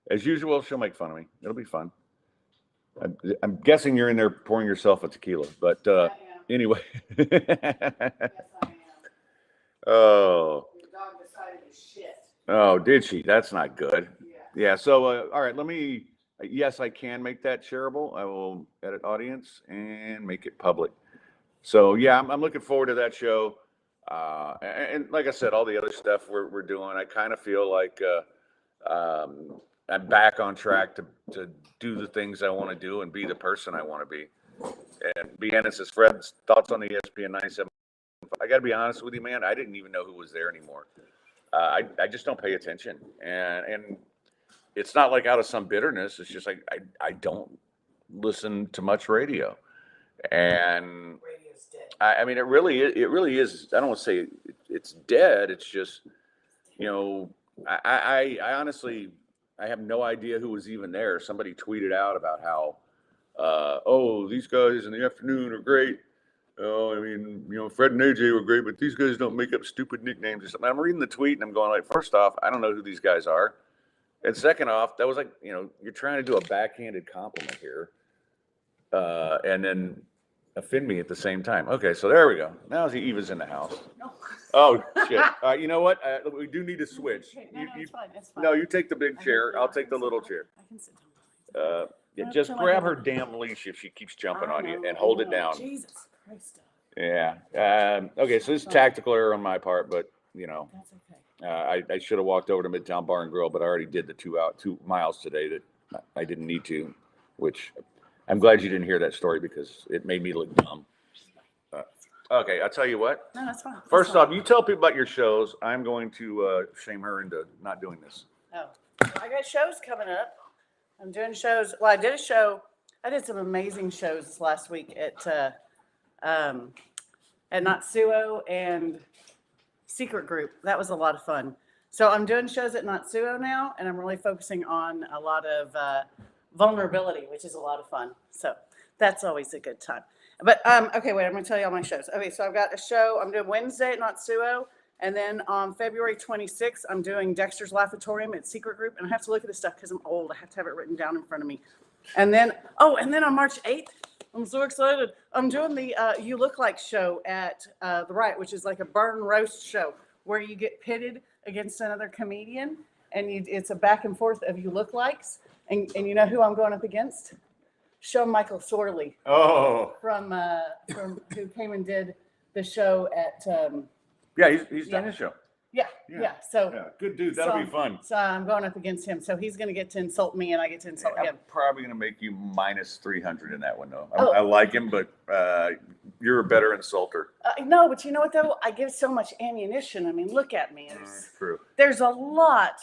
as usual, she'll make fun of me. It'll be fun. I'm guessing you're in there pouring yourself a tequila, but anyway. Yes, I am. Oh. The dog decided to shit. Oh, did she? That's not good. Yeah. Yeah. So, all right. Yes, I can make that shareable. I will edit audience and make it public. So, yeah, I'm looking forward to that show. And like I said, all the other stuff we're doing, I kind of feel like I'm back on track to do the things I want to do and be the person I want to be. And BN says, Fred's thoughts on the ESPN 97. I got to be honest with you, man. I didn't even know who was there anymore. I just don't pay attention. And it's not like out of some bitterness. It's just like I don't listen to much radio. And Radio's dead. I mean, it really is. I don't want to say it's dead. It's just, I honestly, I have no idea who was even there. Somebody tweeted out about how, these guys in the afternoon are great. Oh, I mean, Fred and AJ were great, but these guys don't make up stupid nicknames or something. I'm reading the tweet and I'm going like, first off, I don't know who these guys are. And second off, that was like, you're trying to do a backhanded compliment here. And then offend me at the same time. Okay, so there we go. Now Eva's in the house. No. Oh, shit. You know what? We do need to switch. No, it's fine. It's fine. No, you take the big chair. I'll take the little chair. I can sit down. Just grab her damn leash if she keeps jumping on you and hold it down. Jesus Christ. Yeah. Okay, so this is tactical error on my part, but, That's okay. I should have walked over to Midtown Bar and Grill, but I already did the 2 miles today that I didn't need to, which I'm glad you didn't hear that story because it made me look dumb. Okay, I'll tell you what. No, that's fine. First off, you tell people about your shows. I'm going to shame her into not doing this. Oh, I got shows coming up. I'm doing shows. Well, I did a show. I did some amazing shows this last week at Natsuo and Secret Group. That was a lot of fun. So I'm doing shows at Natsuo now, and I'm really focusing on a lot of vulnerability, which is a lot of fun. So that's always a good time. But okay, wait, I'm going to tell you all my shows. Okay, so I've got a show I'm doing Wednesday at Natsuo, and then on February 26th, I'm doing Dexter's Laughatorium at Secret Group, and I have to look at this stuff because I'm old. I have to have it written down in front of me. And then on March 8th, I'm so excited. I'm doing the You Look Like show at the Right, which is like a burn roast show where you get pitted against another comedian, and it's a back and forth of You Look Likes. And you know who I'm going up against? Sean Michael Sorley. Oh. From who came and did the show at Yeah, he's done his show. Yeah. So Yeah, good dude. That'll be fun. So I'm going up against him. So he's going to get to insult me, and I get to insult him. I'm probably going to make you minus 300 in that one, though. Oh. I like him, but you're a better insulter. No, but you know what, though? I give so much ammunition. I mean, look at me. True. There's a lot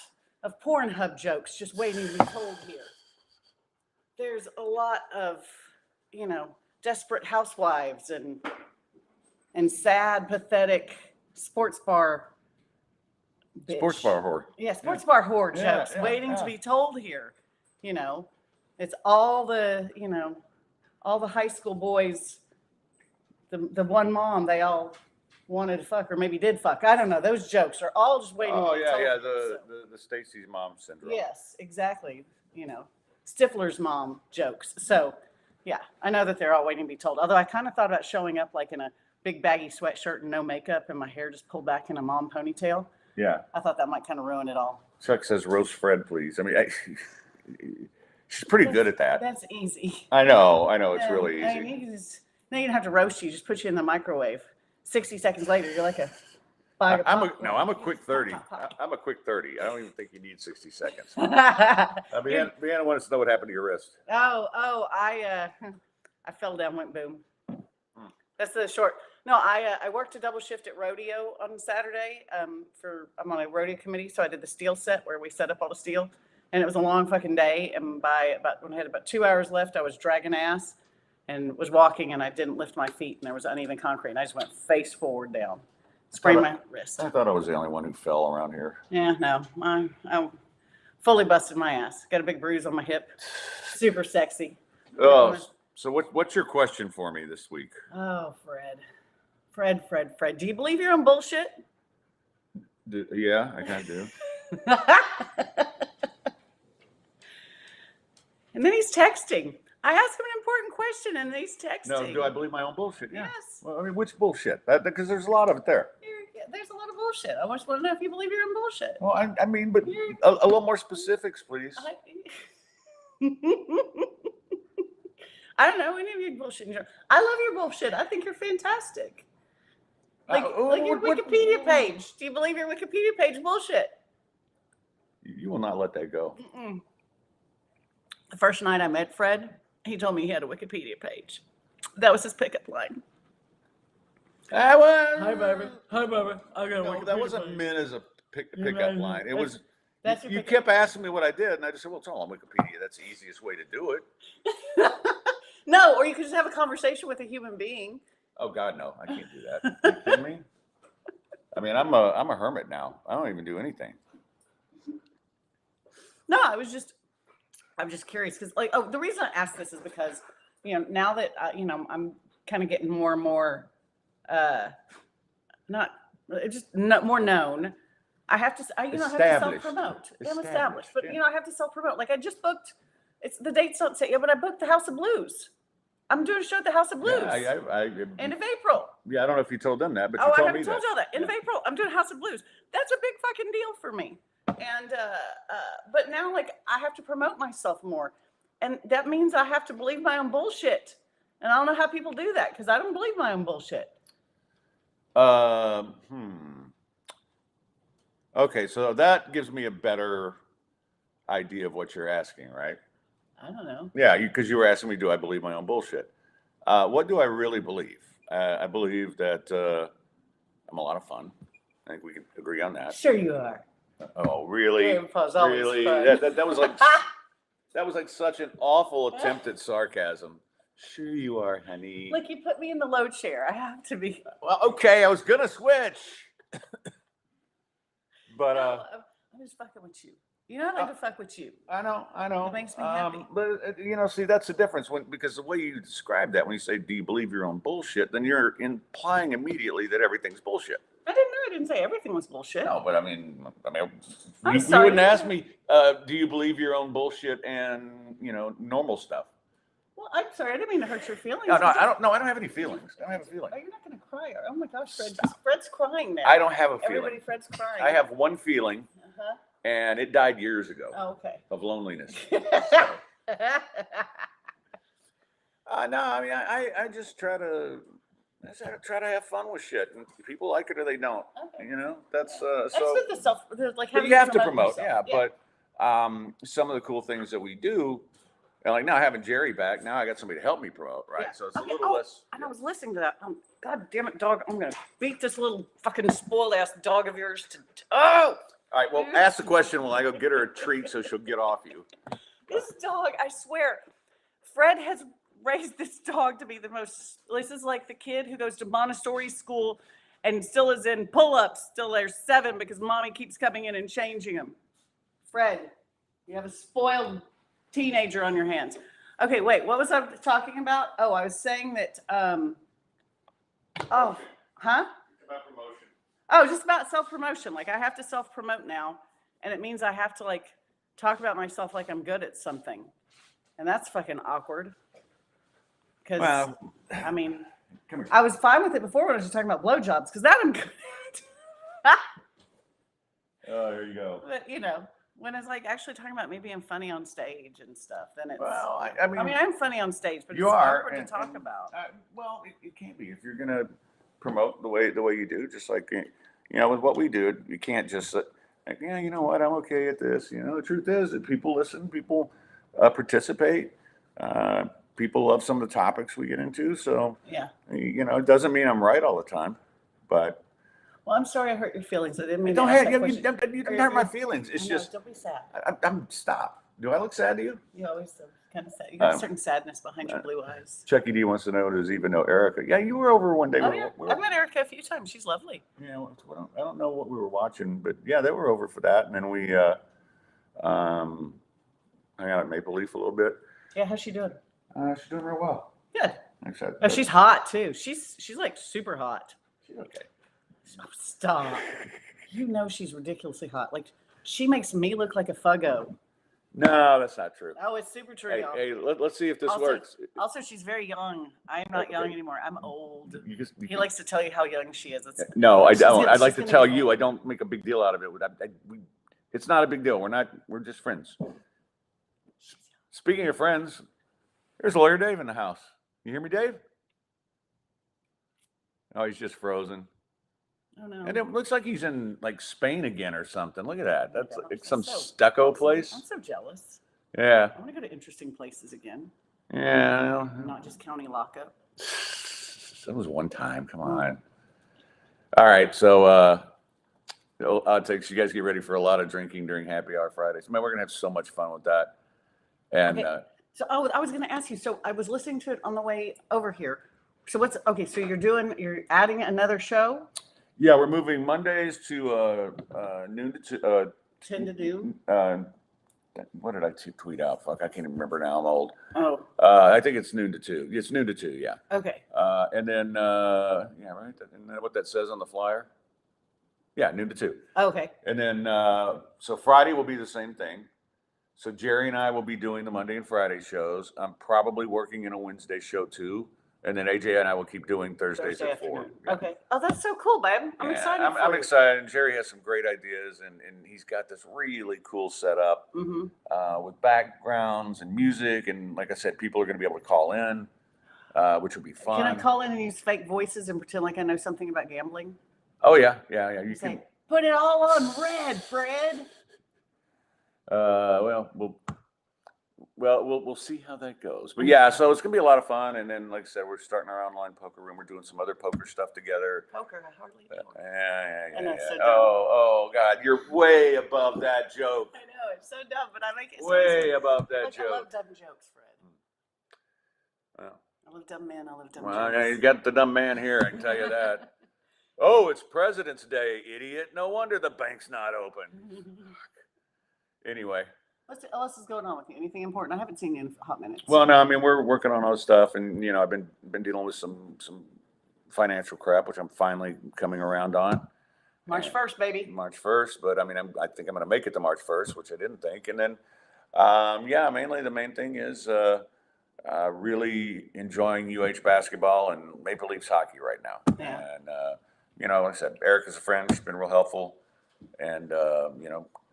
of Pornhub jokes just waiting to be told here. There's a lot of, desperate housewives and sad, pathetic sports bar bitch. Sports bar whore. Yeah, sports bar whore Yeah, jokes yeah, waiting yeah. to be told here. It's all the, all the high school boys, the one mom they all wanted to fuck or maybe did fuck. I don't know. Those jokes are all just waiting Oh, to be told. yeah, So- the Stacy's mom syndrome. Yes, exactly. Stifler's mom jokes. So, yeah, I know that they're all waiting to be told. Although I kind of thought about showing up like in a big baggy sweatshirt and no makeup and my hair just pulled back in a mom ponytail. Yeah. I thought that might kind of ruin it all. Chuck says, roast Fred, please. I mean, she's pretty good at that. That's easy. I know. It's Yeah, really I easy. mean, you don't have to roast you. Just put you in the microwave. 60 seconds later, you're like a bag of popcorn. I'm a quick 30. I'm a quick 30. I don't even think you need 60 seconds. You're- Brianna wants to know what happened to your wrist. I fell down, went boom. That's the short. No, I worked a double shift at rodeo on Saturday. I'm on a rodeo committee, so I did the steel set where we set up all the steel, and it was a long fucking day. And when I had about 2 hours left, I was dragging ass and was walking, and I didn't lift my feet, and there was uneven concrete, and I just went face forward down, sprained my wrist. I thought I was the only one who fell around here. Yeah, no, I fully busted my ass. Got a big bruise on my hip. Super sexy. Oh, so what's your question for me this week? Oh, Fred. Do you believe your own bullshit? Yeah, I kind of do. And then he's texting. I asked him an important question, and he's texting. No, do I believe my own bullshit? Yeah. Yes. Well, I mean, which bullshit? Because there's a lot of it there. There's a lot of bullshit. I just want to know if you believe your own bullshit. Well, I mean, but a little more specifics, please. I don't know any of your bullshit. I love your bullshit. I think you're fantastic. Like your Wikipedia page. Do you believe your Wikipedia page is bullshit? You will not let that go. Mm-mm. The first night I met Fred, he told me he had a Wikipedia page. That was his pickup line. Hi, baby. I got No, that wasn't meant as a pickup line. It was. That's your You pickup. kept asking me what I did, and I just said, "Well, it's all on Wikipedia. That's the easiest way to do it." No, or you could just have a conversation with a human being. Oh God, no! I can't do that. Are you kidding me? I mean, I'm a hermit now. I don't even do anything. No, I'm just curious because, the reason I asked this is because, now that I'm kind of getting more and more, more known. I have to, I have to Established. self-promote. I'm Established, established, but yeah. I have to self-promote. Like I just booked. The date's not set yet, but I booked the House of Blues. I'm doing a show at the House of Blues. Yeah, End of April. I don't know if you told them that, but you I told haven't me told that. y'all that. End of April, I'm doing House of Blues. That's a big fucking deal for me. And but now I have to promote myself more, and that means I have to believe my own bullshit. And I don't know how people do that because I don't believe my own bullshit. Okay, so that gives me a better idea of what you're asking, right? I don't know. Yeah, because you were asking me, do I believe my own bullshit? What do I really believe? I believe that I'm a lot of fun. I think we can agree on that. Sure you are. Oh, really? Grandpa's always Really? fun. That was like such an awful attempt at sarcasm. Sure you are, honey. Look, you put me in the low chair. I have to be. Well, okay, I was gonna switch. But No, I'm just fucking with you. I like to fuck with you. I know. It makes me happy. But see, that's the difference because the way you describe that, when you say, "Do you believe your own bullshit?" then you're implying immediately that everything's bullshit. I didn't say everything was bullshit. No, but I mean, I'm you sorry. wouldn't ask me, "Do you believe your own bullshit?" and normal stuff. Well, I'm sorry. I didn't mean to hurt your feelings. No, I don't. No, I don't have any feelings. I don't have a feeling. Oh, you're not going to cry. Oh my gosh, Fred. Fred's crying now. I don't have a feeling. Everybody, Fred's crying. I have one feeling, Uh-huh. and it died years ago Oh, okay. of loneliness. No, I mean, I just try to have fun with shit, and people like it or they don't. Okay. That's That's so. with like But having you have to promote, yourself. But some of the cool things that we do, and like now having Jerry back, now I got somebody to help me promote, right? Yeah. So it's Okay, a little less. And I was listening to that. God damn it, dog! I'm gonna beat this little fucking spoiled ass dog of yours to. Oh! All right, well, ask the question while I go get her a treat so she'll get off you. This dog, I swear, Fred has raised this dog to be the most. This is like the kid who goes to Montessori school and still is in pull-ups. Still there's 7 because mommy keeps coming in and changing them. Fred, you have a spoiled teenager on your hands. Okay, wait. What was I talking about? Oh, I was saying that. Oh, huh? It's about promotion. Oh, just about self-promotion. Like I have to self-promote now, and it means I have to like talk about myself like I'm good at something, and that's fucking awkward. Because Well, I mean, come here. I was fine with it before when I was just talking about blowjobs because that I'm good at. Oh, here you go. But when it's like actually talking about me being funny on stage and stuff, then it's. Well, I mean, I'm funny on stage, but you it's are awkward to talk about. Well, it can't be if you're gonna promote the way you do. Just like with what we do, you can't just like, yeah, you know what, I'm okay at this. The truth is that people listen, people participate. People love some of the topics we get into. So Yeah. it doesn't mean I'm right all the time, but Well, I'm sorry I hurt your feelings. I didn't mean don't to ask hurt, that question. you don't hurt my feelings. It's I know, just don't be sad. I'm stop. Do I look sad to you? You always kind of sad. You got a Um, certain sadness behind your blue eyes. Chucky D wants to know, does even know Erica? Yeah, you were over one day. Oh yeah, I've met Erica a few times. She's lovely. Yeah, I don't know what we were watching, but yeah, they were over for that, and then we hung out at Maple Leaf a little bit. Yeah, how's she doing? She's doing real well. Good. Except, Oh, she's hot too. She's like super hot. she's okay. Oh, stop. She's ridiculously hot. Like she makes me look like a fuggo. No, that's not true. Oh, it's super true. Hey, y'all. let's see if this Also- works. Also, she's very young. I am not young Okay. anymore. I'm old. You He likes to tell you how young she is. It's, No, I She's don't. gonna- I'd like she's to gonna tell be you, fine. I don't make a big deal out of it. It's not a big deal. We're just friends. Speaking of friends, there's Lawyer Dave in the house. You hear me, Dave? Oh, he's just frozen. Oh no. And it looks like he's in like Spain again or something. Look at that. That's Yeah, like some so- stucco place. I'm so jealous. Yeah. I want to go to interesting places again, Yeah. not just county lockup. That was one time. Come on. All right. So I'll take you guys get ready for a lot of drinking during Happy Hour Fridays. Man, we're gonna have so much fun with that. And Okay. So I was going to ask you. So I was listening to it on the way over here. So So you're adding another show, yeah, we're moving Mondays to noon to 10 to noon. what did I tweet out? Fuck, I can't even remember now. I'm old. Oh, I think it's noon to 2. It's noon to 2. Yeah. okay. And then yeah, right. Isn't that what that says on the flyer? Yeah, noon to 2. Okay. And then so Friday will be the same thing. So Jerry and I will be doing the Monday and Friday shows. I'm probably working in a Wednesday show too. And then AJ and I will keep doing Thursdays Thursday at 4. afternoon. Okay. Oh, that's so cool, babe. I'm Yeah, excited. I'm excited. Jerry has some great ideas, and he's got this really cool setup Mm-hmm. with backgrounds and music. And like I said, people are going to be able to call in, which will be fun. Can I call in and use fake voices and pretend like I know something about gambling? Oh yeah. You Say, can. put it all on red, Fred. We'll see how that goes. But yeah, so it's gonna be a lot of fun. And then, like I said, we're starting our online poker room. We're doing some other poker stuff together. Poker, I hardly do. Yeah. I know, so dumb. Oh God, you're way above that joke. I know, it's so dumb, but I make it so Way easy. above that Look, I love joke. dumb jokes, Fred. Well, I love dumb men. I love dumb well, jokes. yeah, you got the dumb man here. I can tell you that. Oh, it's President's Day, idiot. No wonder the bank's not open. Anyway. What else is going on with you? Anything important? I haven't seen you in a hot minutes. Well, no, I mean, we're working on other stuff, and I've been dealing with some financial crap, which I'm finally coming around on. March 1st, baby. March 1st, but I mean, I think I'm going to make it to March 1st, which I didn't think. And then Yeah, mainly the main thing is really enjoying UH basketball and Maple Leafs hockey right now. Yeah. And, like I said, Erica's a friend. She's been real helpful. And,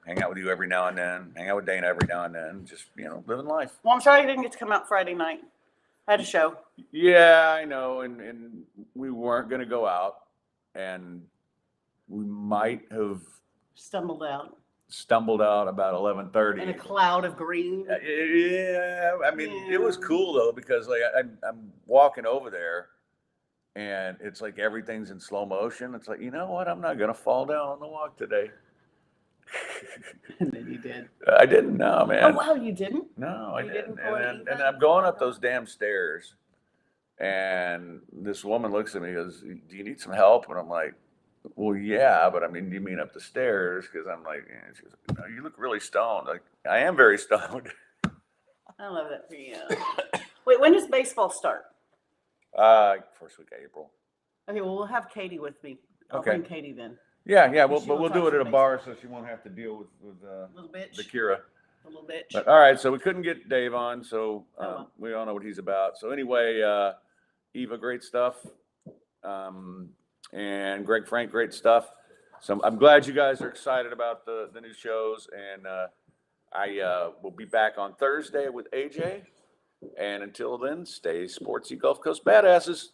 hang out with you every now and then, hang out with Dana every now and then, just, living life. Well, I'm sorry I didn't get to come out Friday night. I had a show. Yeah, I know. And we weren't going to go out. And we might have Stumbled out stumbled out about 11:30. in a cloud of green. Yeah, I mean, it was Yeah. cool though because like I'm walking over there, and it's like everything's in slow motion. It's like, you know what? I'm not gonna fall down on the walk today. And then you did. I didn't know, Oh, man. wow, you didn't? No, I You didn't. didn't pull And an then, and Eva? I'm going up those damn stairs, and this woman looks at me and goes, "Do you need some help?" And I'm like, "Well, yeah, but I mean, do you mean up the stairs?" Because I'm like, and she goes, "No, you look really stoned." Like, I am very stoned. I love that for you. Wait, when does baseball start? First week of April. Okay, well, we'll have Katie with me. I'll Okay. bring Katie then. Yeah, She but will we'll talk do it some at a bar so she won't have to deal with Little bitch. the Kira. A little bitch. But all right, so we couldn't get Dave on, so Oh, well. we all know what he's about. So anyway, Eva, great stuff, and Greg Frank, great stuff. So I'm glad you guys are excited about the new shows, and I will be back on Thursday with AJ. And until then, stay sportsy, Gulf Coast badasses.